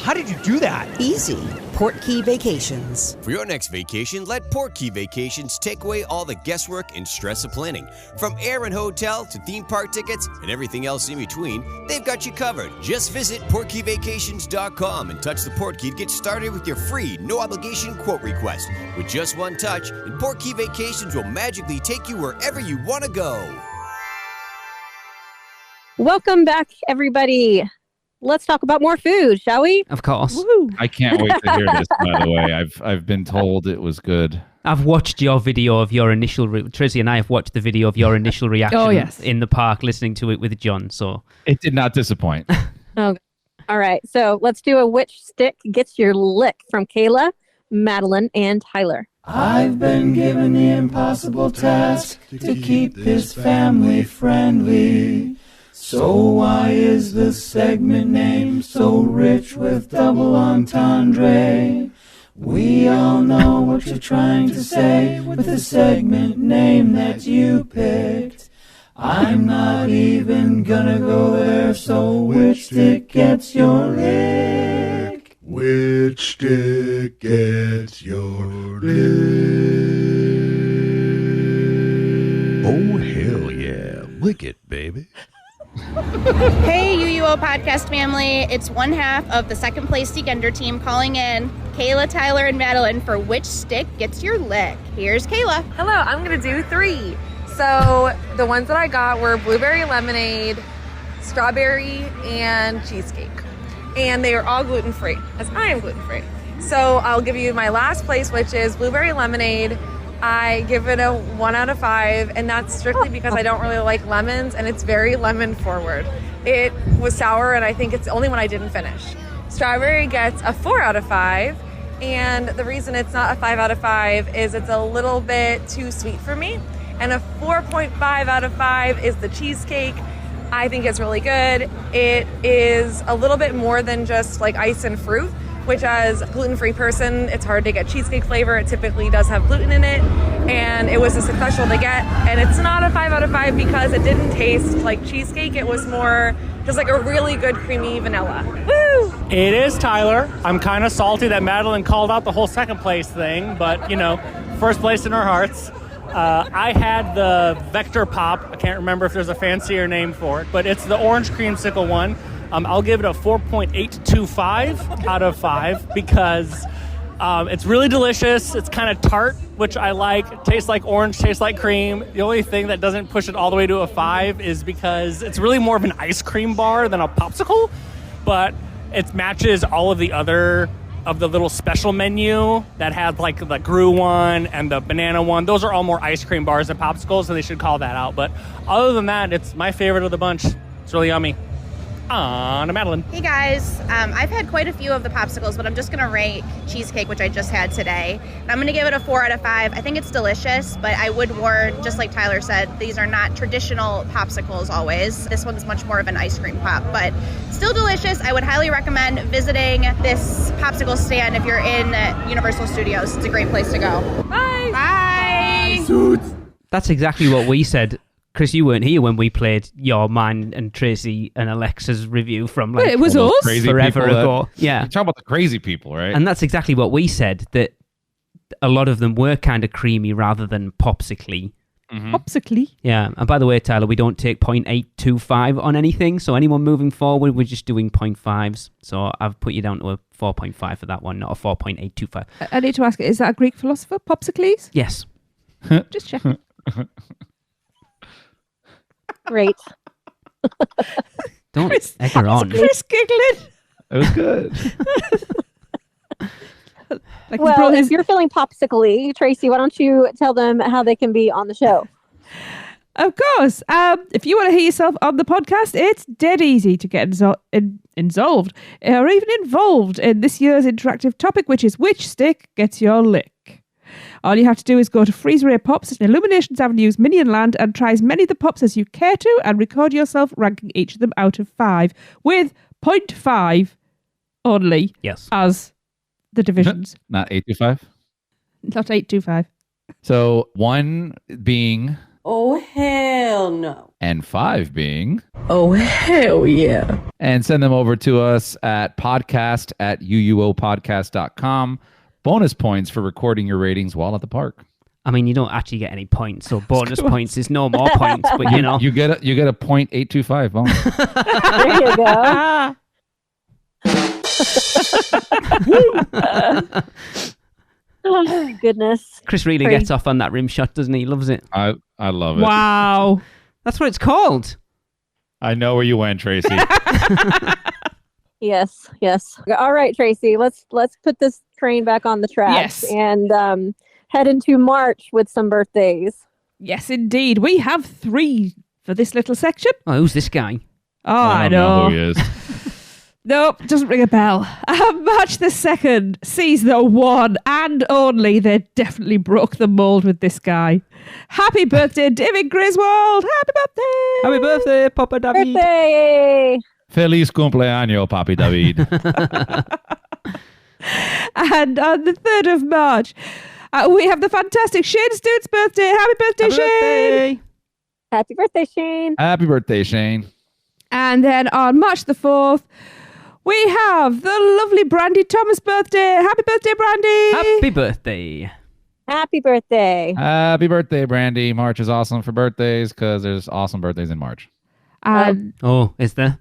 How did you do that? Easy. Portkey Vacations. For your next vacation, let Portkey Vacations take away all the guesswork and stress of planning. From air and hotel to theme park tickets and everything else in between, they've got you covered. Just visit PortkeyVacations.com and touch the Portkey to get started with your free, no-obligation quote request. With just one touch, and Portkey Vacations will magically take you wherever you want to go. Welcome back, everybody. Let's talk about more food, shall we? Of course. Woo. I can't wait to hear this, by the way. I've been told it was good. I've watched your video of your initial... Tracy and I have watched the video of your initial reaction in the park listening to it with John, so... It did not disappoint. Oh, all right. So let's do a which stick gets your lick from Kayla, Madeline, and Tyler. I've been given the impossible task to keep this family friendly. So why is the segment name so rich with double entendre? We all know what you're trying to say with the segment name that you picked. I'm not even gonna go there, so which stick gets your lick? Which stick gets your lick? Oh, hell yeah. Lick it, baby. Hey, UUO podcast family. It's one half of the second place Deegender team calling in, Kayla, Tyler, and Madeline for which stick gets your lick. Here's Kayla. Hello, I'm going to do 3. So the ones that I got were blueberry lemonade, strawberry, and cheesecake. And they are all gluten-free, as I am gluten-free. So I'll give you my last place, which is blueberry lemonade. I give it a 1 out of 5, and that's strictly because I don't really like lemons, and it's very lemon forward. It was sour, and I think it's the only one I didn't finish. Strawberry gets a 4 out of 5, and the reason it's not a 5 out of 5 is it's a little bit too sweet for me. And a 4.5 out of 5 is the cheesecake. I think it's really good. It is a little bit more than just like ice and fruit, which as a gluten-free person, it's hard to get cheesecake flavor. It typically does have gluten in it, and it was a special to get. And it's not a 5 out of 5 because it didn't taste like cheesecake. It was more just like a really good creamy vanilla. Woo! It is Tyler. I'm kind of salty that Madeline called out the whole second place thing, but you know, first place in our hearts. I had the Vector Pop. I can't remember if there's a fancier name for it, but it's the orange creamsicle one. I'll give it a 4.825 out of 5 because it's really delicious. It's kind of tart, which I like. It tastes like orange, tastes like cream. The only thing that doesn't push it all the way to a 5 is because it's really more of an ice cream bar than a popsicle, but it matches all of the other of the little special menu that has like the Gru one and the banana one. Those are all more ice cream bars than popsicles, so they should call that out. But other than that, it's my favorite of the bunch. It's really yummy. On to Madeline. Hey guys, I've had quite a few of the popsicles, but I'm just gonna rate cheesecake, which I just had today. And I'm gonna give it a 4 out of 5. I think it's delicious, but I would warn, just like Tyler said, these are not traditional popsicles always. This one's much more of an ice cream pop, but still delicious. I would highly recommend visiting this popsicle stand if you're in Universal Studios. It's a great place to go. Bye! Bye! That's exactly what we said. Chris, you weren't here when we played your, mine, and Tracy and Alexa's review from like it was us forever ago. Yeah, you're talking about the crazy people, right? And that's exactly what we said, that a lot of them were kind of creamy rather than popsicle-y. Mm-hmm. Popsicle-y? Yeah, and by the way, Tyler, we don't take 0.825 on anything, so anyone moving forward, we're just doing 0.5s. So I've put you down to a 4.5 for that one, not a 4.825. I need to ask, is that a Greek philosopher, Popsicles? Yes. Just checking. Great. Don't egg her on. Chris giggling. It was good. Well, if you're feeling popsicle-y, Tracy, why don't you tell them how they can be on the show? Of course. If you want to hear yourself on the podcast, it's dead easy to get involved or even involved in this year's interactive topic, which is which stick gets your lick. All you have to do is go to Freeze Ray Pops at Illuminations Avenue's Minion Land and try as many of the pops as you care to and record yourself ranking each of them out of 5 with 0.5 only as the divisions. Not 825? Not 825. So 1 being... Oh, hell no. And 5 being... Oh, hell yeah. And send them over to us at podcast@uuopodcast.com. Bonus points for recording your ratings while at the park. I mean, you don't actually get any points, so bonus points is no more points, but you know. You get a 0.825 bonus. There you go. Oh, goodness. Chris really gets off on that rim shot, doesn't he? He loves it. I love it. Wow. That's what it's called. I know where you went, Tracy. Yes. All right, Tracy, let's put this train back on the tracks and head into March with some birthdays. Yes, indeed. We have 3 for this little section. Oh, who's this guy? Oh, I know. Who he is. Nope, doesn't ring a bell. March the 2nd sees the one and only. They definitely broke the mold with this guy. Happy birthday, David Griswold. Happy birthday. Happy birthday, Papa David. Birthday. Feliz cumpleaños, Papi David. And on the 3rd of March, we have the fantastic Shane Stute's birthday. Happy birthday, Shane. Happy birthday, Shane. Happy birthday, Shane. And then on March the 4th, we have the lovely Brandy Thomas' birthday. Happy birthday, Brandy. Happy birthday. Happy birthday. Happy birthday, Brandy. March is awesome for birthdays because there's awesome birthdays in March. Oh, is there?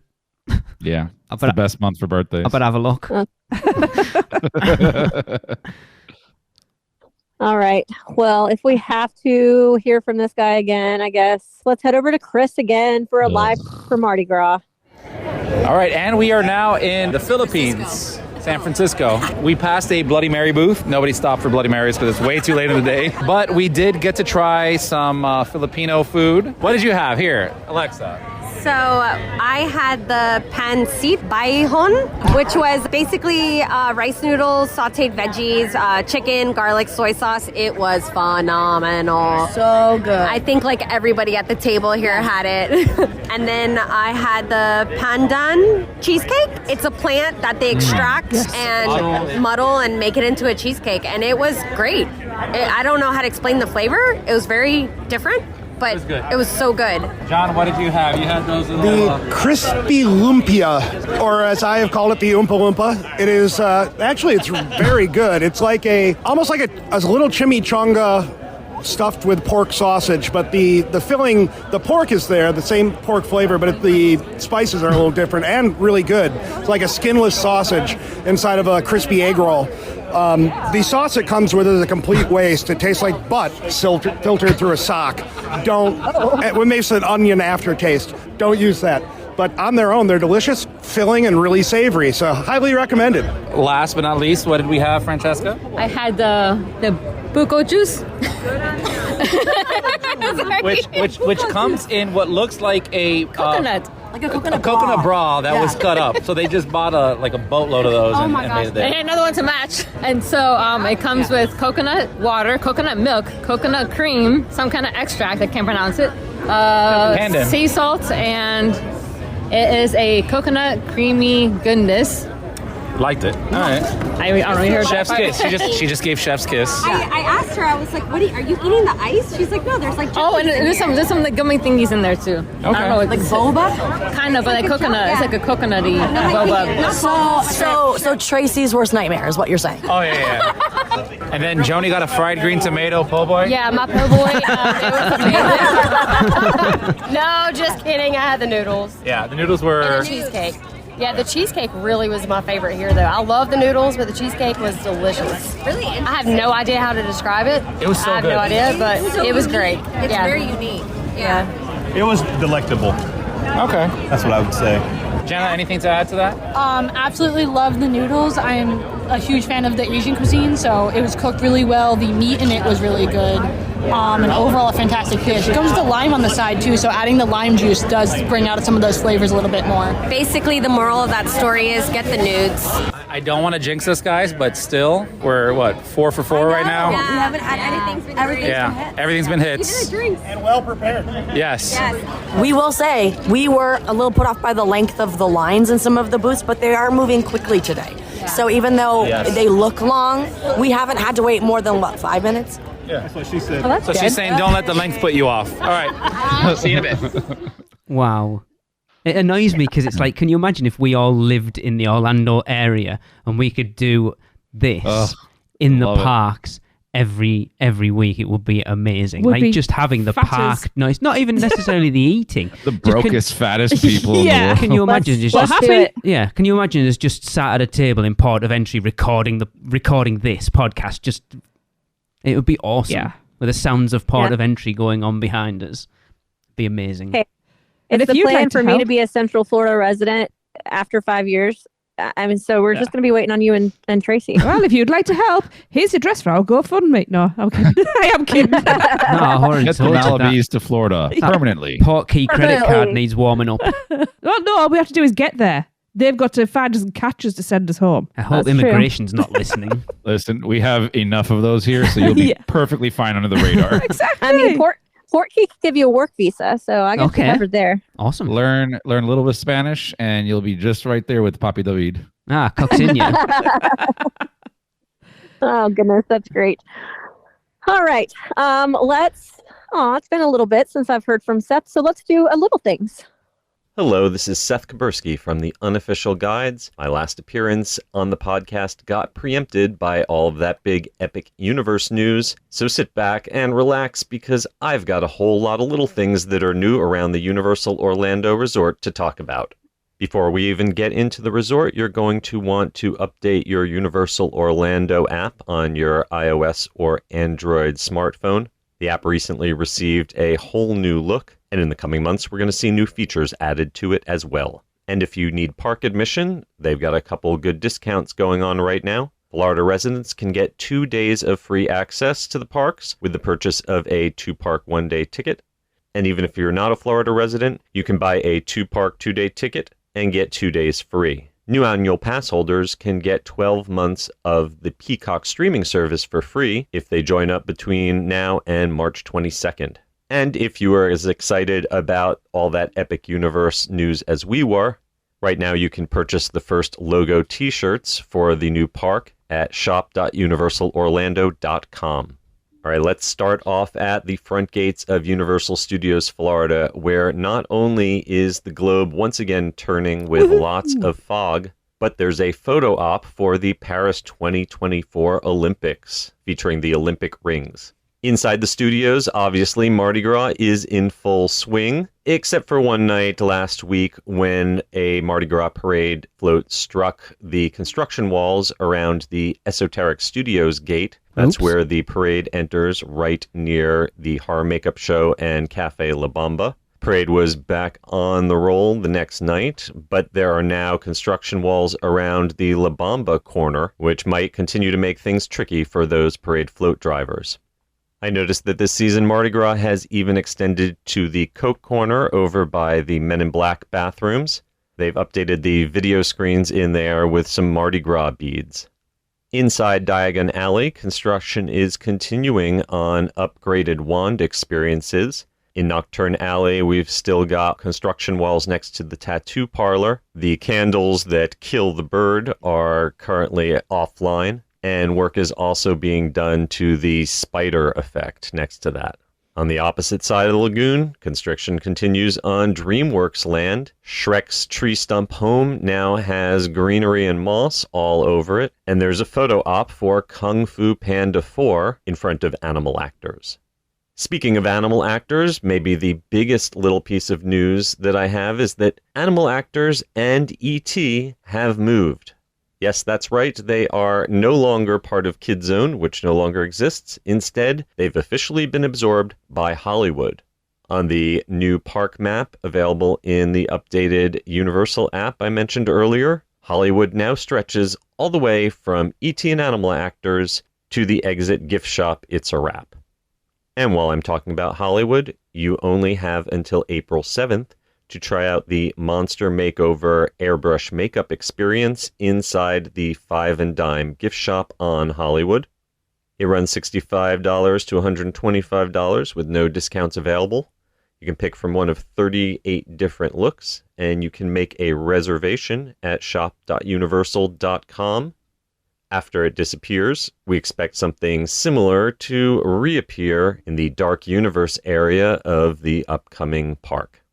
Yeah. It's the best month for birthdays. I better have a look. All right. Well, if we have to hear from this guy again, I guess let's head over to Chris again for a live for Mardi Gras. All right, and we are now in the Philippines, San Francisco. We passed a Bloody Mary booth. Nobody stopped for Bloody Marys because it's way too late in the day. But we did get to try some Filipino food. What did you have here, Alexa? So I had the pancit baihon, which was basically rice noodles, sauteed veggies, chicken, garlic, soy sauce. It was phenomenal. So good. I think like everybody at the table here had it. And then I had the pandan cheesecake. It's a plant that they extract and muddle and make it into a cheesecake. And it was great. I don't know how to explain the flavor. It was very different. But it was so good. John, what did you have? You had those The crispy lumpia, or as I have called it, the Oompa Loompa. It is actually it's very good. It's like almost like a little chimichanga stuffed with pork sausage, but the filling, the pork is there, the same pork flavor, but the spices are a little different and really good. It's like a skinless sausage inside of a crispy egg roll. The sauce that comes with it is a complete waste. It tastes like butt filtered through a sock. It makes an onion aftertaste. Don't use that. But on their own, they're delicious, filling, and really savory. So highly recommended. Last but not least, what did we have, Francesca? I had the buko juice. which comes in what looks like a coconut. Like a coconut bra that was cut up. So they just bought a boatload of those and made it there. And another one to match. And so it comes with coconut water, coconut milk, coconut cream, some kind of extract, I can't pronounce it, sea salt, and it is a coconut creamy goodness. Liked it. All right. I don't know. You heard Chef's that kiss. She just gave chef's kiss. I asked her, I was like, are you eating the ice? She's like, no, there's like and there's some like gummy thingies in there too. Okay. I don't know, like boba? Kind of, but like coconut. It's like a coconutty boba. So Tracy's worst nightmare is what you're saying. Oh, yeah. And then Joni got a fried green tomato po' boy. Yeah, my po' boy. No, just kidding. I had the noodles. Yeah, the noodles were... And the cheesecake. Yeah, the cheesecake really was my favorite here, though. I love the noodles, but the cheesecake was delicious. Really? I have no idea how to describe it. It was so good. I have no idea, but it was great. It's very unique. Yeah. It was delectable. Okay. That's what I would say. Jenna, anything to add to that? Absolutely love the noodles. I'm a huge fan of the Asian cuisine, so it was cooked really well. The meat in it was really good. And overall a fantastic dish. It comes with the lime on the side too, so adding the lime juice does bring out some of those flavors a little bit more. Basically, the moral of that story is get the nudes. I don't want to jinx this, guys, but still, we're 4 for 4 right now? Yeah. We haven't had anything. Everything's been hits. Even the drinks. And well prepared. Yes. We will say we were a little put off by the length of the lines in some of the booths, but they are moving quickly today. So even though they look long, we haven't had to wait more than, 5 minutes? Yeah, that's what she said. Oh, So she's saying don't let the length put you off. All right. See you in a bit. Wow. It annoys me because it's like, can you imagine if we all lived in the Orlando area and we could do this in the parks every week? It would be amazing. Would be just having the fat park as- noise, not even necessarily the eating. The brokest, fattest people in the Yeah, world. can you imagine? Can you imagine us just sat at a table in port of entry recording this podcast? It would be awesome. Yeah. With the sounds of port of entry going on behind us. Be amazing. Hey, And it's if the you'd plan like to for me to help- be a Central Florida resident after 5 years. So we're just going to be waiting on you and Tracy. Well, if you'd like to help, here's the address for our GoFundMe. No, I'm kidding. I am kidding. No, I already Get the told you that. Malibis to Florida permanently. Portkey credit card Permanently. needs warming up. Well, no, all we have to do is get there. They've got to find us and catch us to send us home. I hope That's true. immigration's not listening. Listen, we have enough of those here, so you'll be perfectly fine under the radar. Exactly. I mean, Portkey could give you a work visa, so I guess you're covered there. Awesome. Learn a little bit of Spanish, and you'll be just right there with Papi David. Coccinha. Oh, goodness, that's great. All right. It's been a little bit since I've heard from Seth, so let's do a little things. Hello, this is Seth Kaburski from the Unofficial Guides. My last appearance on the podcast got preempted by all of that big epic universe news, so sit back and relax because I've got a whole lot of little things that are new around the Universal Orlando Resort to talk about. Before we even get into the resort, you're going to want to update your Universal Orlando app on your iOS or Android smartphone. The app recently received a whole new look, and in the coming months, we're going to see new features added to it as well. And if you need park admission, they've got a couple good discounts going on right now. Florida residents can get 2 days of free access to the parks with the purchase of a 2-park 1-day ticket. And even if you're not a Florida resident, you can buy a 2-park 2-day ticket and get 2 days free. New annual pass holders can get 12 months of the Peacock streaming service for free if they join up between now and March 22nd. And if you are as excited about all that epic universe news as we were, right now you can purchase the first logo t-shirts for the new park at shop.universalorlando.com. All right, let's start off at the front gates of Universal Studios Florida, where not only is the globe once again turning with lots of fog, but there's a photo op for the Paris 2024 Olympics featuring the Olympic rings. Inside the studios, obviously, Mardi Gras is in full swing, except for one night last week when a Mardi Gras parade float struck the construction walls around the Esoteric Studios gate. That's where the parade enters, right near the Horror Makeup Show and Cafe La Bamba. Parade was back on the roll the next night, but there are now construction walls around the La Bamba corner, which might continue to make things tricky for those parade float drivers. I noticed that this season Mardi Gras has even extended to the Coke corner over by the Men in Black bathrooms. They've updated the video screens in there with some Mardi Gras beads. Inside Diagon Alley, construction is continuing on upgraded wand experiences. In Nocturne Alley, we've still got construction walls next to the tattoo parlor. The candles that kill the bird are currently offline. And work is also being done to the spider effect next to that. On the opposite side of the lagoon, construction continues on DreamWorks Land. Shrek's tree stump home now has greenery and moss all over it. And there's a photo op for Kung Fu Panda 4 in front of animal actors. Speaking of animal actors, maybe the biggest little piece of news that I have is that animal actors and E.T. have moved. Yes, that's right. They are no longer part of Kid Zone, which no longer exists. Instead, they've officially been absorbed by Hollywood. On the new park map available in the updated Universal app I mentioned earlier, Hollywood now stretches all the way from E.T. and Animal Actors to the exit gift shop It's a Wrap. And while I'm talking about Hollywood, you only have until April 7th to try out the Monster Makeover Airbrush Makeup Experience inside the Five and Dime gift shop on Hollywood. It runs $65 to $125 with no discounts available. You can pick from one of 38 different looks, and you can make a reservation at shop.universal.com. After it disappears, we expect something similar to reappear in the Dark Universe area of the upcoming park.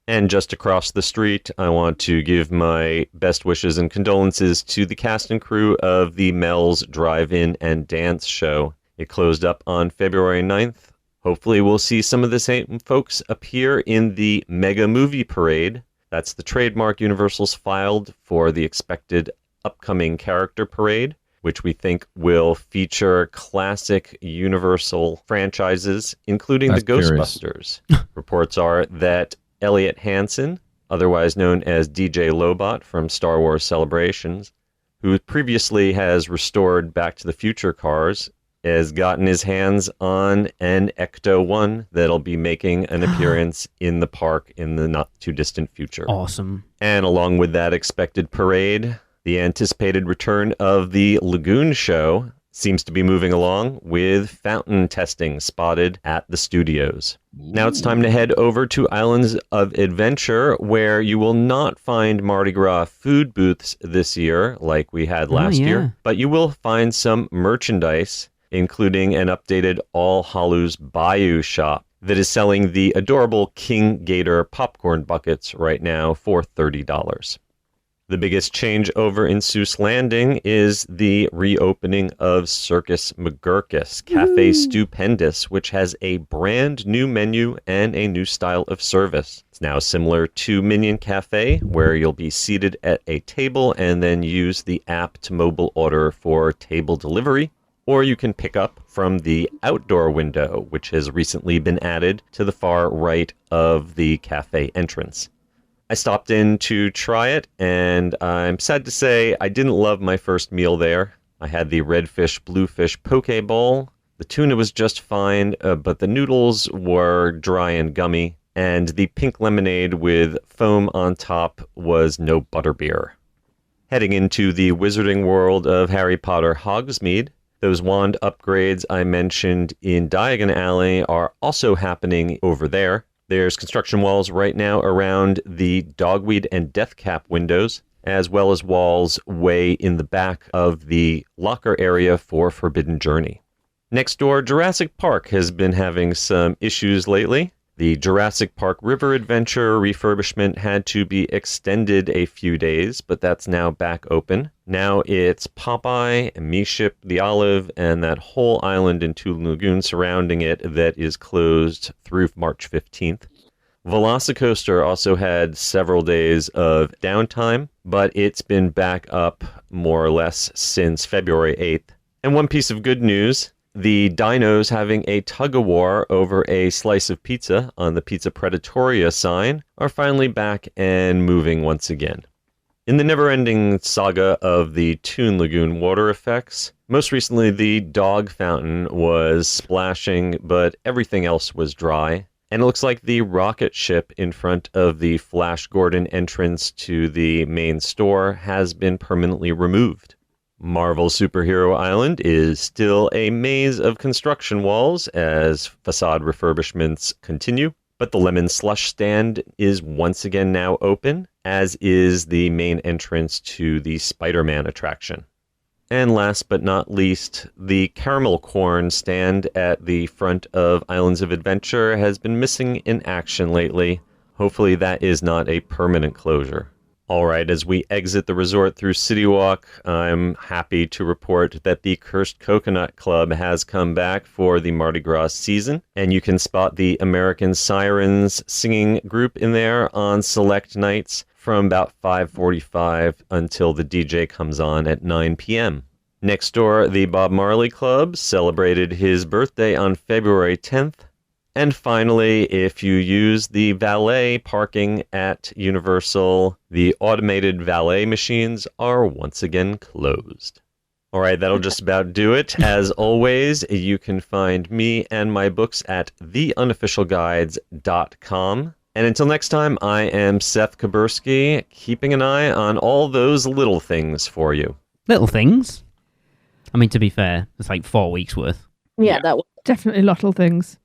And just across the street, I want to give my best wishes and condolences to the cast and crew of the Mel's Drive-In and Dance show. It closed up on February 9th. Hopefully we'll see some of the same folks appear in the Mega Movie Parade. That's the trademark Universal's filed for the expected upcoming character parade, which we think will feature classic Universal franchises, including the Ghostbusters. Reports are that Elliot Hansen, otherwise known as DJ Lobot from Star Wars Celebrations, who previously has restored Back to the Future cars, has gotten his hands on an Ecto-1 that'll be making an appearance in the park in the not-too-distant future. Awesome. And along with that expected parade, the anticipated return of the Lagoon Show seems to be moving along with fountain testing spotted at the studios. Now it's time to head over to Islands of Adventure, where you will not find Mardi Gras food booths this year like we had last year, but you will find some merchandise, including an updated All Hallows Bayou shop that is selling the adorable King Gator popcorn buckets right now for $30. The biggest change over in Seuss Landing is the reopening of Circus McGurkus Cafe Stupendous, which has a brand new menu and a new style of service. It's now similar to Minion Cafe, where you'll be seated at a table and then use the app to mobile order for table delivery, or you can pick up from the outdoor window, which has recently been added to the far right of the cafe entrance. I stopped in to try it, and I'm sad to say I didn't love my first meal there. I had the redfish bluefish poke bowl. The tuna was just fine, but the noodles were dry and gummy, and the pink lemonade with foam on top was no butterbeer. Heading into the wizarding world of Harry Potter Hogsmeade, those wand upgrades I mentioned in Diagon Alley are also happening over there. There's construction walls right now around the Dogweed and Deathcap windows, as well as walls way in the back of the locker area for Forbidden Journey. Next door, Jurassic Park has been having some issues lately. The Jurassic Park River Adventure refurbishment had to be extended a few days, but that's now back open. Now it's Popeye, Meeship, the Olive, and that whole island and two lagoons surrounding it that is closed through March 15th. Velocicoaster also had several days of downtime, but it's been back up more or less since February 8th. And one piece of good news, the dinos having a tug-of-war over a slice of pizza on the Pizza Predatoria sign are finally back and moving once again. In the never-ending saga of the Toon Lagoon water effects, most recently the dog fountain was splashing, but everything else was dry. And it looks like the rocket ship in front of the Flash Gordon entrance to the main store has been permanently removed. Marvel Superhero Island is still a maze of construction walls as facade refurbishments continue, but the Lemon Slush stand is once again now open, as is the main entrance to the Spider-Man attraction. And last but not least, the Caramel Corn stand at the front of Islands of Adventure has been missing in action lately. Hopefully that is not a permanent closure. All right, as we exit the resort through City Walk, I'm happy to report that the Cursed Coconut Club has come back for the Mardi Gras season, and you can spot the American Sirens singing group in there on select nights from about 5:45 until the DJ comes on at 9 p.m. Next door, the Bob Marley Club celebrated his birthday on February 10th. And finally, if you use the valet parking at Universal, the automated valet machines are once again closed. All right, that'll just about do it. As always, you can find me and my books at theunofficialguides.com. And until next time, I am Seth Kabursky, keeping an eye on all those little things for you. Little things? I mean, to be fair, it's like 4 weeks worth. Yeah, that was definitely little things.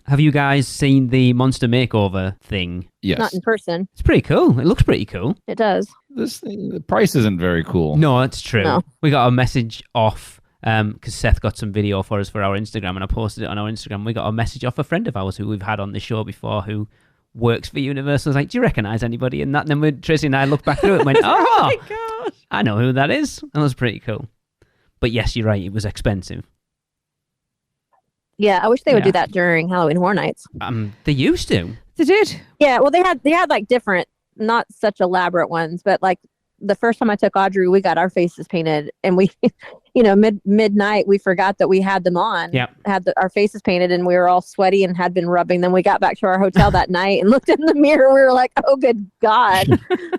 Have you guys seen the Monster Makeover thing? Yes. not in person. It's pretty cool. It looks pretty cool. It does. The price isn't very cool. No, it's true. No. We got a message off, because Seth got some video for us for our Instagram, and I posted it on our Instagram. We got a message off a friend of ours who we've had on the show before who works for Universal. I was like, do you recognise anybody in that? And then Tracy and I looked back through it and went, oh, my God. I know who that is. That was pretty cool. But yes, you're right. It was expensive. Yeah, I wish they would do that during Halloween Horror Nights. They used to. They did. Yeah, well, they had like different, not such elaborate ones, but like the first time I took Audrey, we got our faces painted, and we, midnight, we forgot that we had them on. Yeah, had our faces painted, and we were all sweaty and had been rubbing them. We got back to our hotel that night and looked in the mirror. We were like, "Oh, good God,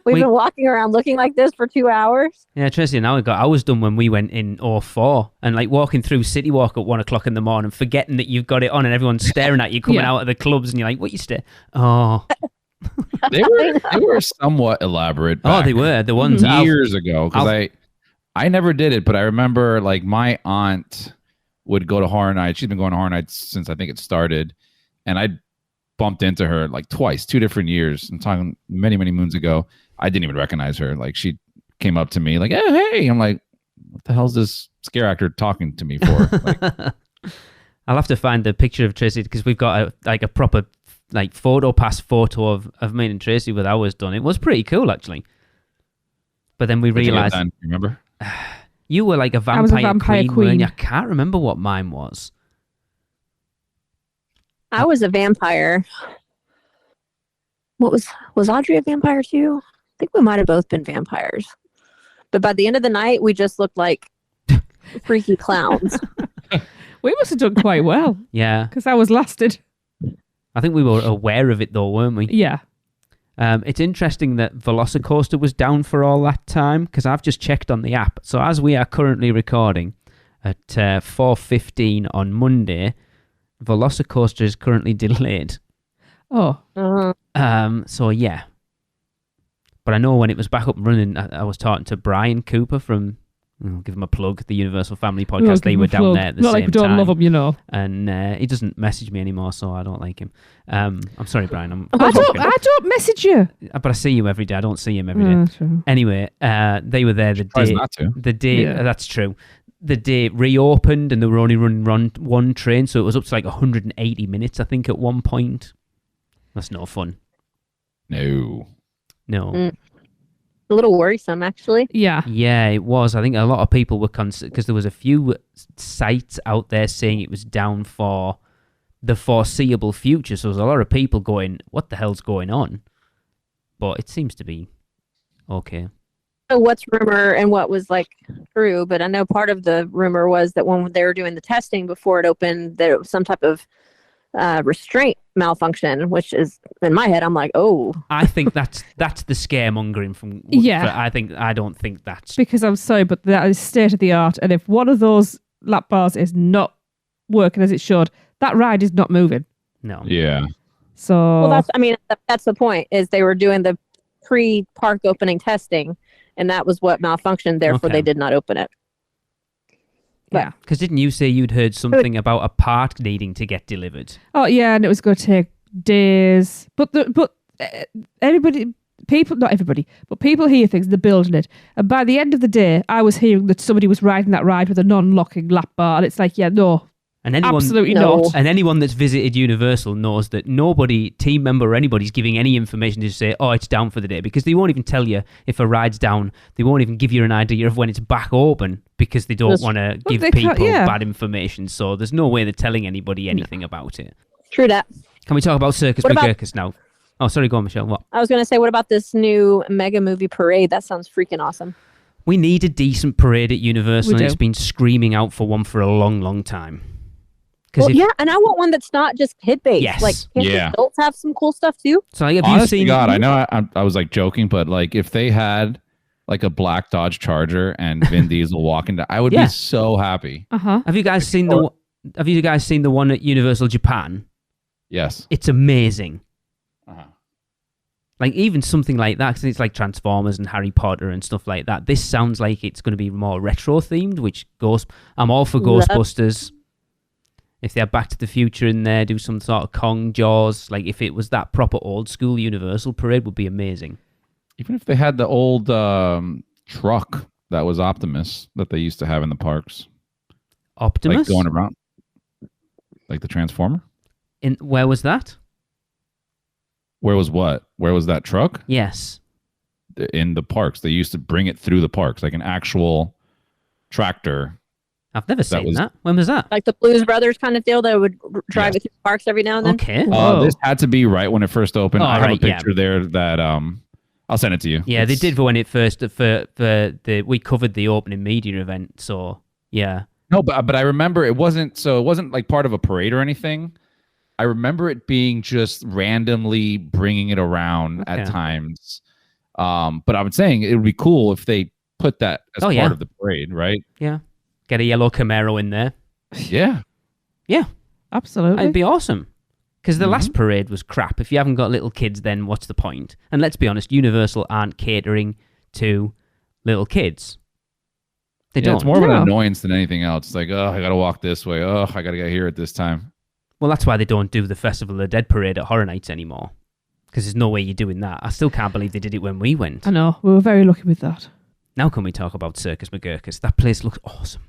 we've been walking around looking like this for 2 hours." Yeah, Tracy and I was done when we went in 04, and like walking through City Walk at 1 o'clock in the morning, forgetting that you've got it on, and everyone's staring at you coming out of the clubs, and you're like, "What you stare?" Oh. They were somewhat elaborate. Oh, they were the ones years ago, because I never did it, but I remember like my aunt would go to Horror Nights. She's been going to Horror Nights since I think it started, and I bumped into her like twice, 2 different years. I'm talking many moons ago. I didn't even recognize her. Like she came up to me like, "Oh, hey!" I'm like, "What the hell's this scare actor talking to me for?" Like, I'll have to find the picture of Tracy because we've got a proper photo of me and Tracy with ours done. It was pretty cool actually. But then we realised, remember? You were like a vampire, I was a vampire queen. weren't you? I can't remember what mine was. I was a vampire. Was Audrey a vampire too? I think we might have both been vampires. But by the end of the night, we just looked like freaky clowns. We must have done quite well. Yeah. Because I was lasted. I think we were aware of it though, weren't we? Yeah. It's interesting that Velocicoaster was down for all that time because I've just checked on the app. So as we are currently recording at 4:15 on Monday, Velocicoaster is currently delayed. Oh. So yeah. But I know when it was back up and running, I was talking to Brian Cooper from, I'll give him a plug, the Universal Family Podcast. They were down there at the same time. Not like we don't love him, you know. And he doesn't message me anymore, so I don't like him. I'm sorry, Brian. I don't message you. But I see you every day. I don't see him every day. True. Anyway, they were there the day. Not to. The day that's true. The day it reopened, and they were only running one train, so it was up to like 180 minutes, I think, at one point. That's no fun. No. A little worrisome, actually. Yeah. Yeah, it was. I think a lot of people were because there was a few sites out there saying it was down for the foreseeable future. So there's a lot of people going, "What the hell's going on?" But it seems to be okay. I don't know what's rumor and what was like true, but I know part of the rumor was that when they were doing the testing before it opened, there was some type of restraint malfunction, which is in my head I'm like, oh, I think that's the scaremongering from I don't think that's because I'm sorry, but that is state of the art, and if one of those lap bars is not working as it should, that ride is not moving. No. Yeah. So that's the point, is they were doing the pre-park opening testing, and that was what malfunctioned, therefore they did not open it. Yeah, because didn't you say you'd heard something about a part needing to get delivered? Oh yeah, and it was going to take days. But people hear things, they're building it. And by the end of the day, I was hearing that somebody was riding that ride with a non-locking lap bar, and it's like, yeah, no. And absolutely not. And anyone that's visited Universal knows that nobody, team member or anybody's giving any information to say, "Oh, it's down for the day," because they won't even tell you if a ride's down. They won't even give you an idea of when it's back open because they don't want to give people bad information. So there's no way they're telling anybody anything about it. True that. Can we talk about Circus McGurkus now? Oh, sorry, go on, Michelle. What? I was going to say, what about this new mega movie parade? That sounds freaking awesome. We need a decent parade at Universal, and it's been screaming out for one for a long, long time. Well, yeah, and I want one that's not just kid-based. Yes. Like, can't the adults have some cool stuff too? So have Honest you seen? to God, I know I was like joking, but like if they had like a black Dodge Charger and Vin Diesel walking down, I would be so happy. Have you guys seen the one at Universal Japan? Yes. It's amazing. Like even something like that, because it's like Transformers and Harry Potter and stuff like that. This sounds like it's going to be more retro themed, which I'm all for Ghostbusters. If they have Back to the Future in there, do some sort of Kong, Jaws. Like if it was that proper old school Universal parade, would be amazing. Even if they had the old truck that was Optimus that they used to have in the parks. Optimus? Like going around. Like the Transformer? Where was that? Where was what? Where was that truck? Yes. In the parks. They used to bring it through the parks, like an actual tractor. I've never seen that. When was that? Like the Blues Brothers kind of deal that would drive it through parks every now and then? Okay. This had to be right when it first opened. Oh, I have right, a picture there that I'll send it to you. Yeah, they did for when it first we covered the opening media event, so yeah. No, but I remember it wasn't like part of a parade or anything. I remember it being just randomly bringing it around at times. But I'm saying it would be cool if they put that as part of the parade, right? Yeah. Get a yellow Camaro in there. Yeah. Yeah. Absolutely. It'd be awesome. Because the last parade was crap. If you haven't got little kids, then what's the point? And let's be honest, Universal aren't catering to little kids. They don't. It's more of an annoyance than anything else. It's like, oh, I got to walk this way. Oh, I got to get here at this time. Well, that's why they don't do the Festival of the Dead parade at Horror Nights anymore. Because there's no way you're doing that. I still can't believe they did it when we went. I know. We were very lucky with that. Now can we talk about Circus McGurkus? That place looks awesome.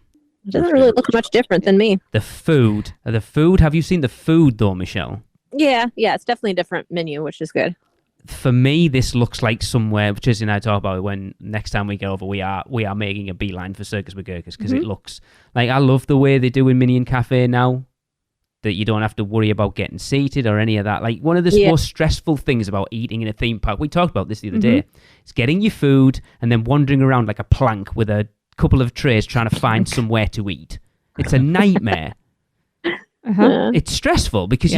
It doesn't really look much different than me. The food. Have you seen the food though, Michelle? Yeah, it's definitely a different menu, which is good. For me, this looks like somewhere, which Jesse and I talk about when next time we get over, we are making a beeline for Circus McGurkus because it looks like, I love the way they do in Minion Cafe now, that you don't have to worry about getting seated or any of that. Like one of the most stressful things about eating in a theme park, we talked about this the other day, is getting your food and then wandering around like a plank with a couple of trays trying to find somewhere to eat. It's a nightmare. It's stressful because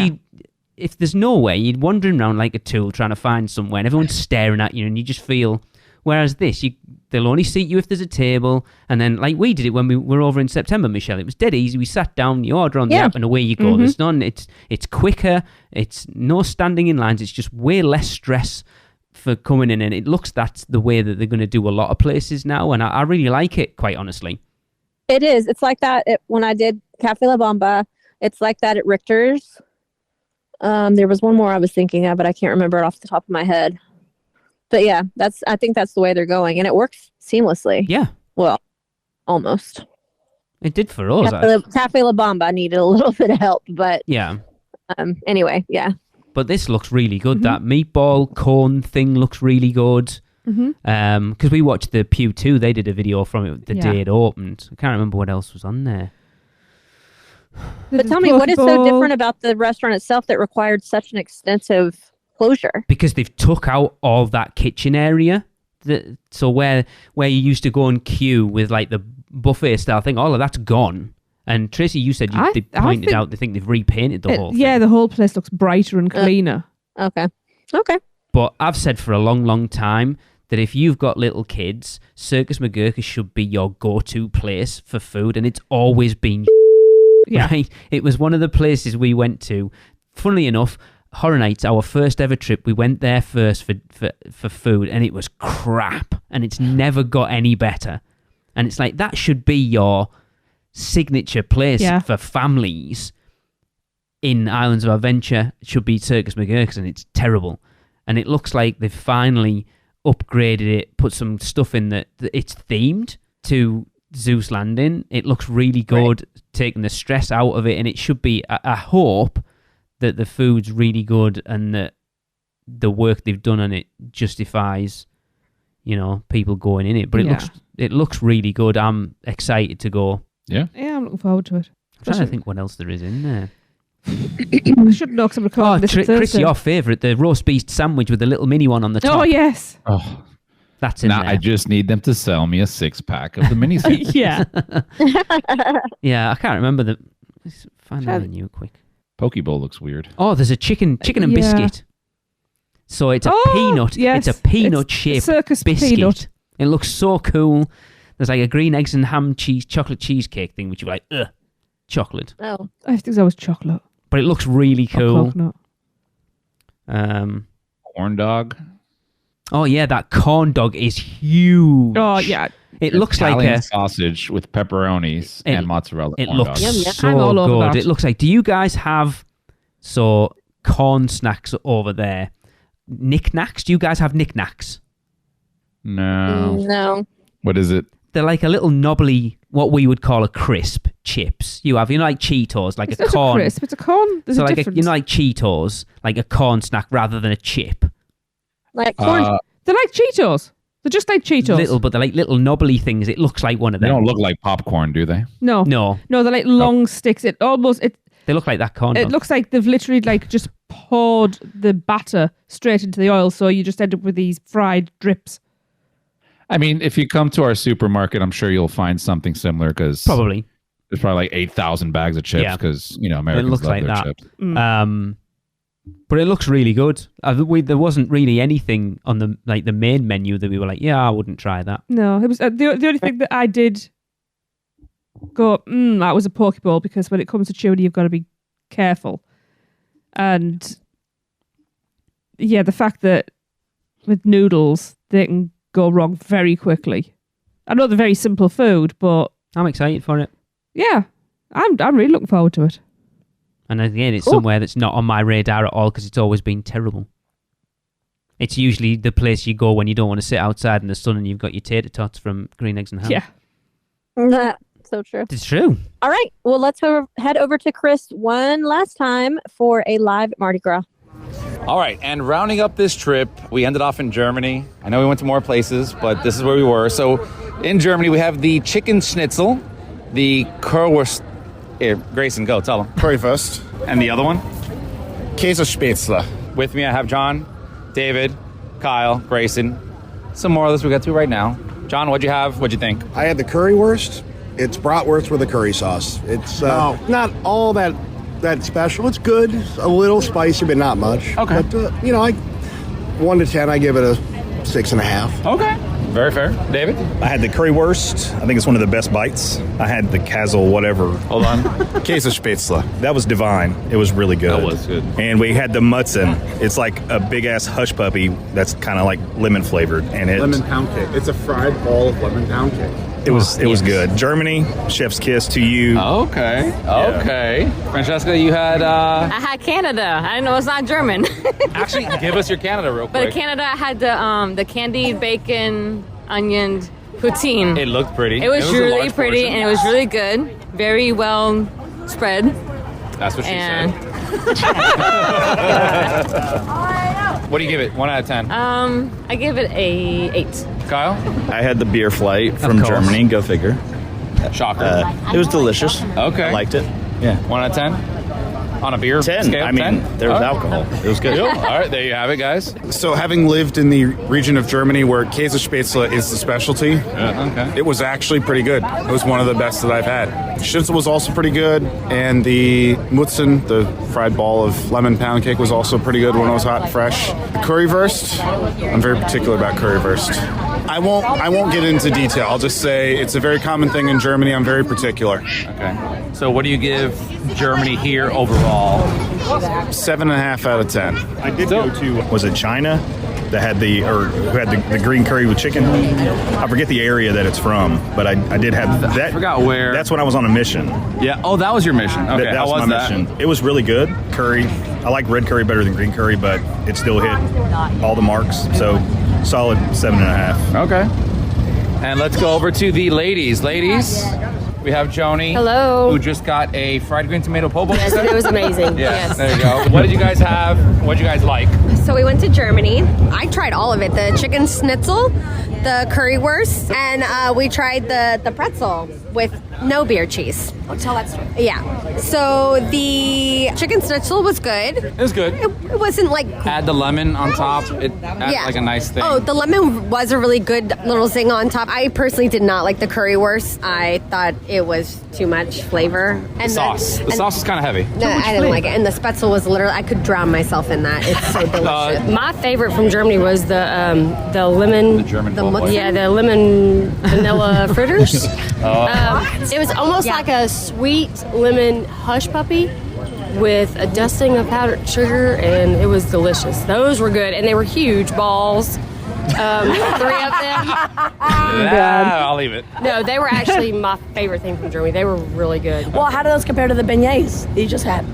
if there's nowhere, you're wandering around like a tool trying to find somewhere and everyone's staring at you and you just feel, whereas this, they'll only seat you if there's a table. And then like we did it when we were over in September, Michelle, it was dead easy. We sat down, you order on the app and away you go. There's none, it's quicker, it's no standing in lines, it's just way less stress for coming in, and it looks that's the way that they're going to do a lot of places now, and I really like it, quite honestly. It is. It's like that when I did Cafe La Bamba. It's like that at Richter's. There was one more I was thinking of, but I can't remember it off the top of my head. But yeah, I think that's the way they're going, and it works seamlessly. Yeah. Well, almost. It did for us. Cafe La Bamba needed a little bit of help, but yeah. Anyway, yeah. But this looks really good. That meatball cone thing looks really good. Because we watched the Pew 2, they did a video from it the day it opened. I can't remember what else was on there. But tell me, what is so different about the restaurant itself that required such an extensive closure? Because they've took out all that kitchen area. So where you used to go and queue with like the buffet style thing, all of that's gone. And Tracy, you said they pointed out they think they've repainted the whole thing. Yeah, the whole place looks brighter and cleaner. Okay. But I've said for a long, long time that if you've got little kids, Circus McGurkus should be your go-to place for food, and it's always been right? It was one of the places we went to. Funnily enough, Horror Nights, our first ever trip, we went there first for food, and it was crap, and it's never got any better. And it's like, that should be your signature place for families in Islands of Adventure. It should be Circus McGurkus, and it's terrible. And it looks like they've finally upgraded it, put some stuff in that it's themed to Zeus Landing. It looks really good, taking the stress out of it, and it should be, I hope that the food's really good and that the work they've done on it justifies, people going in it. But it looks really good. I'm excited to go. Yeah, I'm looking forward to it. I'm trying to think what else there is in there. I should know because I'm recording this Thursday. Chris, your favourite, the roast beef sandwich with the little mini one on the top. Oh, yes. Oh, that's in there. I just need them to sell me a 6-pack of the mini sandwich. Yeah. Yeah, I can't remember Find the menu quick. Poke bowl looks weird. Oh, there's a chicken and Yeah. biscuit. So it's a peanut. Yes. It's a peanut-shaped Circus biscuit. peanut. It looks so cool. There's like a green eggs and ham chocolate cheesecake thing, which you're like, ugh, chocolate. Oh. I think that was chocolate. But it looks really cool. Coconut. Corn dog. Oh yeah, that corn dog is huge. Oh yeah. It looks like Italian a sausage with pepperonis and mozzarella. It corn looks dog. so I'm all over good. that. It looks like. Do you guys have corn snacks over there? Knickknacks? Do you guys have knickknacks? No. No. What is it? They're like a little knobbly, what we would call a crisp chips. You have, like Cheetos, like It's a not corn. a crisp. It's a corn. There's so a like difference. like Cheetos, like a corn snack rather than a chip. Like corn. They're like Cheetos. They're just like Cheetos. Little, but they're like little knobbly things. It looks like one of They them. don't look like popcorn, do they? No. No, They're like long sticks. It they look like that corn It dog. looks like they've literally like just poured the batter straight into the oil, so you just end up with these fried drips. I mean, if you come to our supermarket, I'm sure you'll find something similar because Probably. there's probably like 8,000 bags of chips Yeah. because Americans looks love like their that. chips. But it looks really good. There wasn't really anything on the main menu that we were like, yeah, I wouldn't try that. No, it was the only thing that I did go, that was a poke bowl, because when it comes to tuna, you've got to be careful. And yeah, the fact that with noodles, they can go wrong very quickly. I know they're very simple food, but I'm excited for it. yeah, I'm really looking forward to it. And again, it's Cool. somewhere that's not on my radar at all because it's always been terrible. It's usually the place you go when you don't want to sit outside in the sun and you've got your tater tots from Green Eggs and Ham. Yeah. So true. It's true. All right. Well, let's head over to Chris one last time for a live Mardi Gras. All right, and rounding up this trip, we ended off in Germany. I know we went to more places, but this is where we were. So in Germany, we have the chicken schnitzel, the Currywurst. Here, Grayson, go, tell them. Currywurst. And the other one? Käsespätzle. With me, I have John, David, Kyle, Grayson. Some more of this we got to right now. John, what'd you have? What'd you think? I had the currywurst. It's bratwurst with a curry sauce. It's not all that special. It's good. It's a little spicy, but not much. Okay. But, 1 to 10, I give it a 6.5. Okay. Very fair. David? I had the currywurst. I think it's one of the best bites. I had the Kassel whatever. Hold on. Käsespätzle. That was divine. It was really good. That was good. And we had the Mutzen. It's like a big-ass hush puppy that's kind of like lemon flavored. And it, Lemon pound cake. It's a fried ball of lemon pound cake. It was good. Germany, chef's kiss to you. Okay. Okay. Francesca, you had... I had Canada. I know it's not German. Actually, give us your Canada real But in quick. Canada, I had the candied bacon, onion poutine. It looked pretty. It was a really large pretty, portion. and it was really good. Very well spread. That's what she And- said. What do you give it? 1 out of 10. I give it a 8. Kyle? I had the beer flight from course. Germany. Go figure. Shocker. It was delicious. Okay. I liked it. Yeah. 1 out of 10? On a beer 10. scale? I mean, 10? there was All right. alcohol. It was good. Cool. All right, there you have it, guys. So, having lived in the region of Germany where Käsespätzle is the specialty, Okay. it was actually pretty good. It was one of the best that I've had. Schnitzel was also pretty good, and the Mutzen, the fried ball of lemon pound cake, was also pretty good when it was hot and fresh. The currywurst, I'm very particular about currywurst. I won't get into detail. I'll just say it's a very common thing in Germany. I'm very particular. Okay. So what do you give Germany here overall? 7.5 out of 10. I did go to, was it China? That had who had the green curry with chicken. I forget the area that it's from, but I did have that. I forgot where. That's when I was on a mission. Yeah. Oh, that was your mission. Okay. That How was my that? mission. It was really good. Curry. I like red curry better than green curry, but it still hit all the marks. So solid 7.5. Okay. And let's go over to the ladies. Ladies, we have Joni. Hello. Who just got a fried green tomato po' boy. Yes, it was amazing. Yeah, Yes. there you go. What did you guys have? What did you guys like? So we went to Germany. I tried all of it. The chicken schnitzel, the currywurst, and we tried the pretzel with no beer cheese. Oh, tell that story. Yeah. So the chicken schnitzel was good. It was good. It wasn't like... Add the lemon on top. It adds like a nice thing. Oh, the lemon was a really good little zing on top. I personally did not like the currywurst. I thought it was too much flavor. And The sauce is kind of heavy. No, I didn't like it. And the spetzel was literally, I could drown myself in that. It's so delicious. My favorite from Germany was the lemon. The German Yeah, the lemon vanilla fritters. Oh. It was almost like a sweet lemon hush puppy with a dusting of powdered sugar, and it was delicious. Those were good, and they were huge balls. 3 of them. I'll leave it. No, they were actually my favorite thing from Germany. They were really good. Well, how do those compare to the beignets that you just had?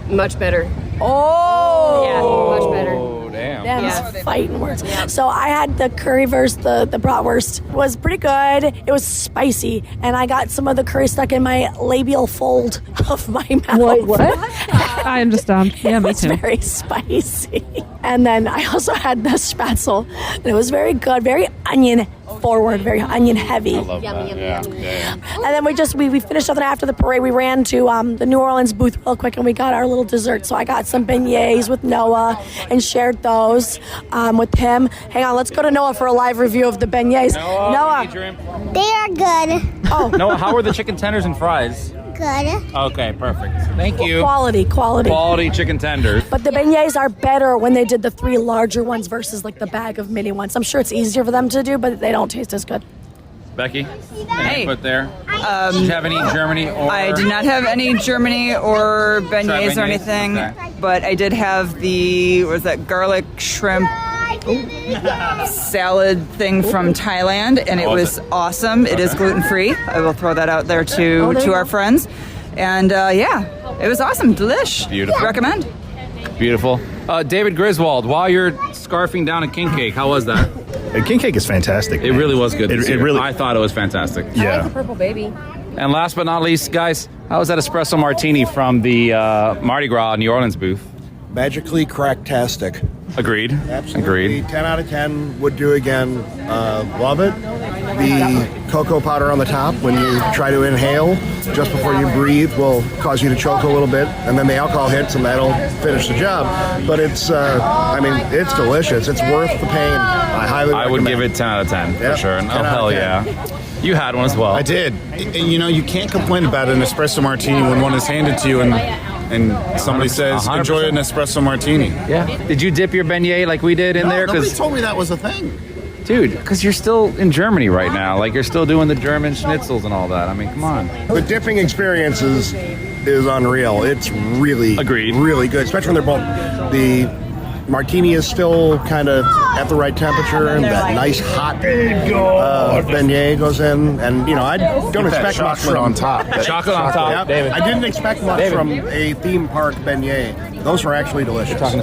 Much better. Oh! Yeah, much better. Oh, damn. Damn, it's fighting words. So I had the currywurst, the bratwurst was pretty good. It was spicy, and I got some of the curry stuck in my labial fold of my mouth. Wait, what? I understand. Yeah, me It's too. very spicy. And then I also had the spatzel, and it was very good, very onion forward, very onion heavy. I love that. Yeah. And then we finished up, and after the parade, we ran to the New Orleans booth real quick, and we got our little dessert. So I got some beignets with Noah and shared those with him. Hang on, let's go to Noah for a live review of the beignets. Noah. They are good. Oh. Noah, how were the chicken tenders and fries? Good. Okay, perfect. Thank you. Quality. Quality chicken tenders. But the beignets are better when they did the 3 larger ones versus like the bag of mini ones. I'm sure it's easier for them to do, but they don't taste as good. Becky, any input there? Did you have any Germany or? I did not have any Germany or beignets or beignets? anything, Okay. but I did have the, garlic shrimp salad thing from Thailand, and it was awesome. It is gluten-free. I will throw that out there to our friends. And it was awesome. Delish. Beautiful. Recommend. Beautiful. David Griswold, while you're scarfing down a king cake, how was that? King cake is fantastic. It really was good. It really. I thought it was fantastic. Yeah. Purple baby. And last but not least, guys, how was that espresso martini from the Mardi Gras New Orleans booth? Magically cracktastic. Agreed. Absolutely. 10 out of 10 would do again. Love it. The cocoa powder on the top, when you try to inhale just before you breathe, will cause you to choke a little bit, and then the alcohol hits and that'll finish the job. But it's it's delicious. It's worth the pain. I highly recommend. I would give it 10 out of 10 for sure. And 10 out of hell 10. yeah. You had one as well. I did. You know, you can't complain about an espresso martini when one is handed to you and somebody says, 100%. enjoy an espresso martini. Yeah. Did you dip your beignet like we did in there? Nobody told me that was a thing. Dude, because you're still in Germany right now. Like, you're still doing the German schnitzels and all that. I mean, come on. The dipping experience is unreal. It's really, really good, especially when they're both. The martini is still kind of at the right temperature, and that nice hot beignet goes in. And I don't expect much from on top. Chocolate on top. Yep. David. I didn't expect much from a theme park beignet. Those were actually delicious. Hot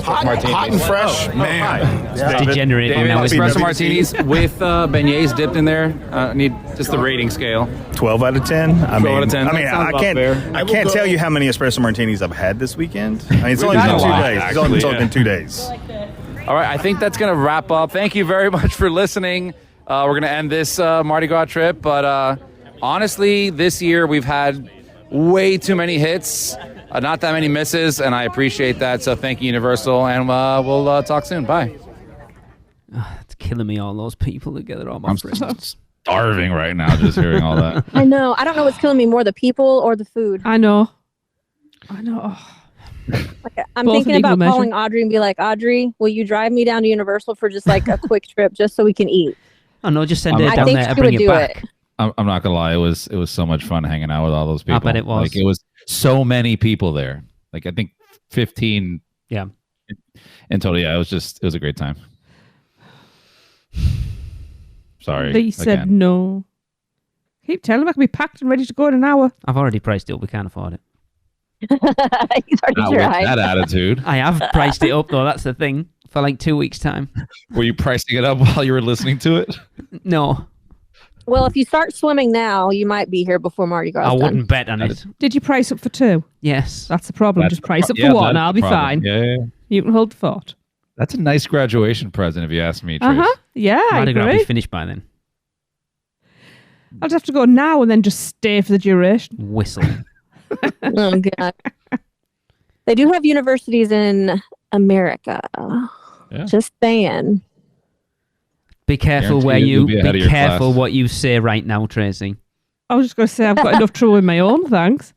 and fresh, man. It's degenerating David, now. espresso martinis with beignets dipped in there. Need just the rating scale. 12 out of 10. 12 out of 10. I mean, That sounds I about can't. fair. I can't tell you how many espresso martinis I've had this weekend. I mean, it's only We've been had 2 a lot, days. actually, It's only been 2 days. All right, I think that's going to wrap up. Thank you very much for listening. We're going to end this Mardi Gras trip, but honestly, this year we've had way too many hits, not that many misses, and I appreciate that. So thank you, Universal, and we'll talk soon. Bye. It's killing me, all those people together, all my I'm friends. starving right now just hearing all that. I know. I don't know what's killing me more, the people or the food. I know. I'm Both thinking in equal about measure. calling Audrey and be like, Audrey, will you drive me down to Universal for just like a quick trip just so we can eat? Oh no, just send I it down think there she and bring would it do back. it. I'm not gonna lie, it was so much fun hanging out with all those people. bet it was. Like, it was so many people there. Like, I think 15. Yeah. In total, yeah, it was a great time. Sorry. Lee said again. no. Keep telling him I can be packed and ready to go in an hour. I've already priced it up. We can't afford it. He's already Not with tried. that attitude. I have priced it up though. That's the thing. For like 2 weeks' time. Were you pricing it up while you were listening to it? No, Well, if you start swimming now, you might be here before Mardi Gras. I wouldn't bet on it. Did you price up for 2? Yes, That's the problem. That's Just price the up pro- for one. that's I'll the be problem. fine. Yeah. You can hold the fort. That's a nice graduation present, if you ask me, Trace. Yeah, Mardi I Gras will agree. be finished by then. I'll just have to go now and then just stay for the duration. Whistle. Oh, God. They do have universities in America. Yeah. Just saying. Be careful be careful what you say right now, Tracy. I was just going to say I've got enough trouble with my own, thanks.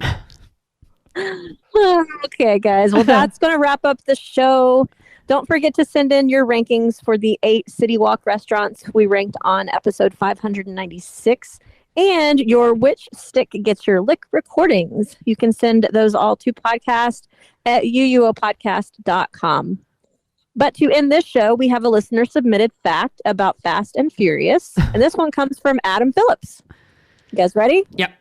Okay, guys. Well, that's going to wrap up the show. Don't forget to send in your rankings for the 8 City Walk restaurants we ranked on episode 596 and your Which Stick Gets Your Lick recordings. You can send those all to podcast@uuopodcast.com. But to end this show, we have a listener-submitted fact about Fast and Furious, and this one comes from Adam Phillips. You guys ready? Yep.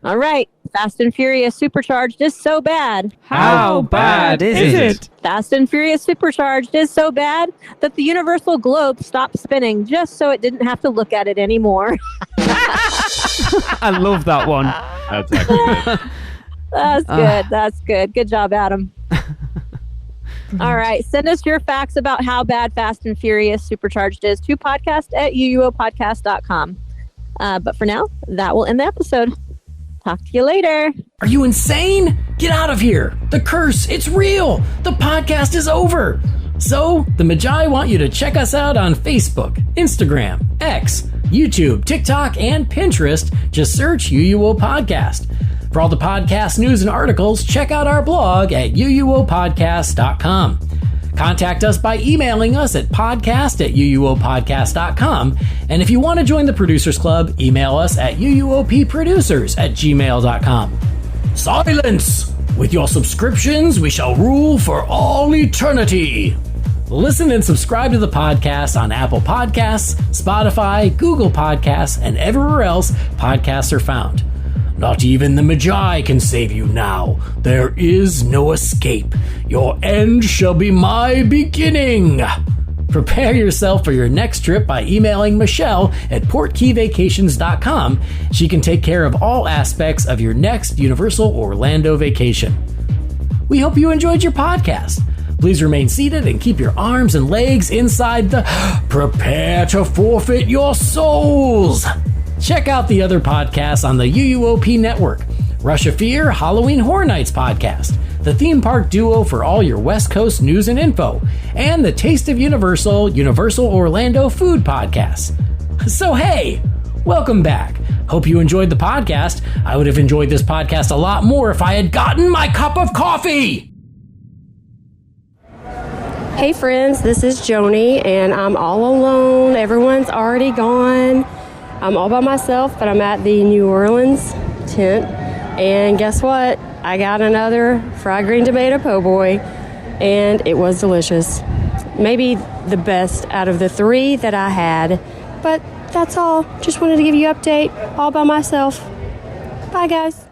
All right. Fast and Furious Supercharged is so bad. How bad is it? Fast and Furious Supercharged is so bad that the universal globe stopped spinning just so it didn't have to look at it anymore. I love that one. That's actually good. That's good. That's good. Good job, Adam. All right. Send us your facts about how bad Fast and Furious Supercharged is to podcast@uuopodcast.com. But for now, that will end the episode. Talk to you later. Are you insane? Get out of here. The curse, it's real. The podcast is over. So, the Magi want you to check us out on Facebook, Instagram, X, YouTube, TikTok, and Pinterest. Just search UUO Podcast. For all the podcast news and articles, check out our blog at uuopodcast.com. Contact us by emailing us at podcast@uuopodcast.com. And if you want to join the Producers Club, email us at uuopproducers@gmail.com. Silence! With your subscriptions, we shall rule for all eternity. Listen and subscribe to the podcast on Apple Podcasts, Spotify, Google Podcasts, and everywhere else podcasts are found. Not even the Magi can save you now. There is no escape. Your end shall be my beginning. Prepare yourself for your next trip by emailing Michelle at portkeyvacations.com. She can take care of all aspects of your next Universal Orlando vacation. We hope you enjoyed your podcast. Please remain seated and keep your arms and legs inside the Prepare to Forfeit Your Souls. Check out the other podcasts on the UUOP network. Rush of Fear, Halloween Horror Nights podcast, the theme park duo for all your West Coast news and info, and the Taste of Universal Orlando food podcast. So hey, welcome back. Hope you enjoyed the podcast. I would have enjoyed this podcast a lot more if I had gotten my cup of coffee. Hey friends, this is Joni, and I'm all alone. Everyone's already gone. I'm all by myself, but I'm at the New Orleans tent. And guess what? I got another fried green tomato po' boy, and it was delicious. Maybe the best out of the 3 that I had. But that's all. Just wanted to give you an update all by myself. Bye, guys.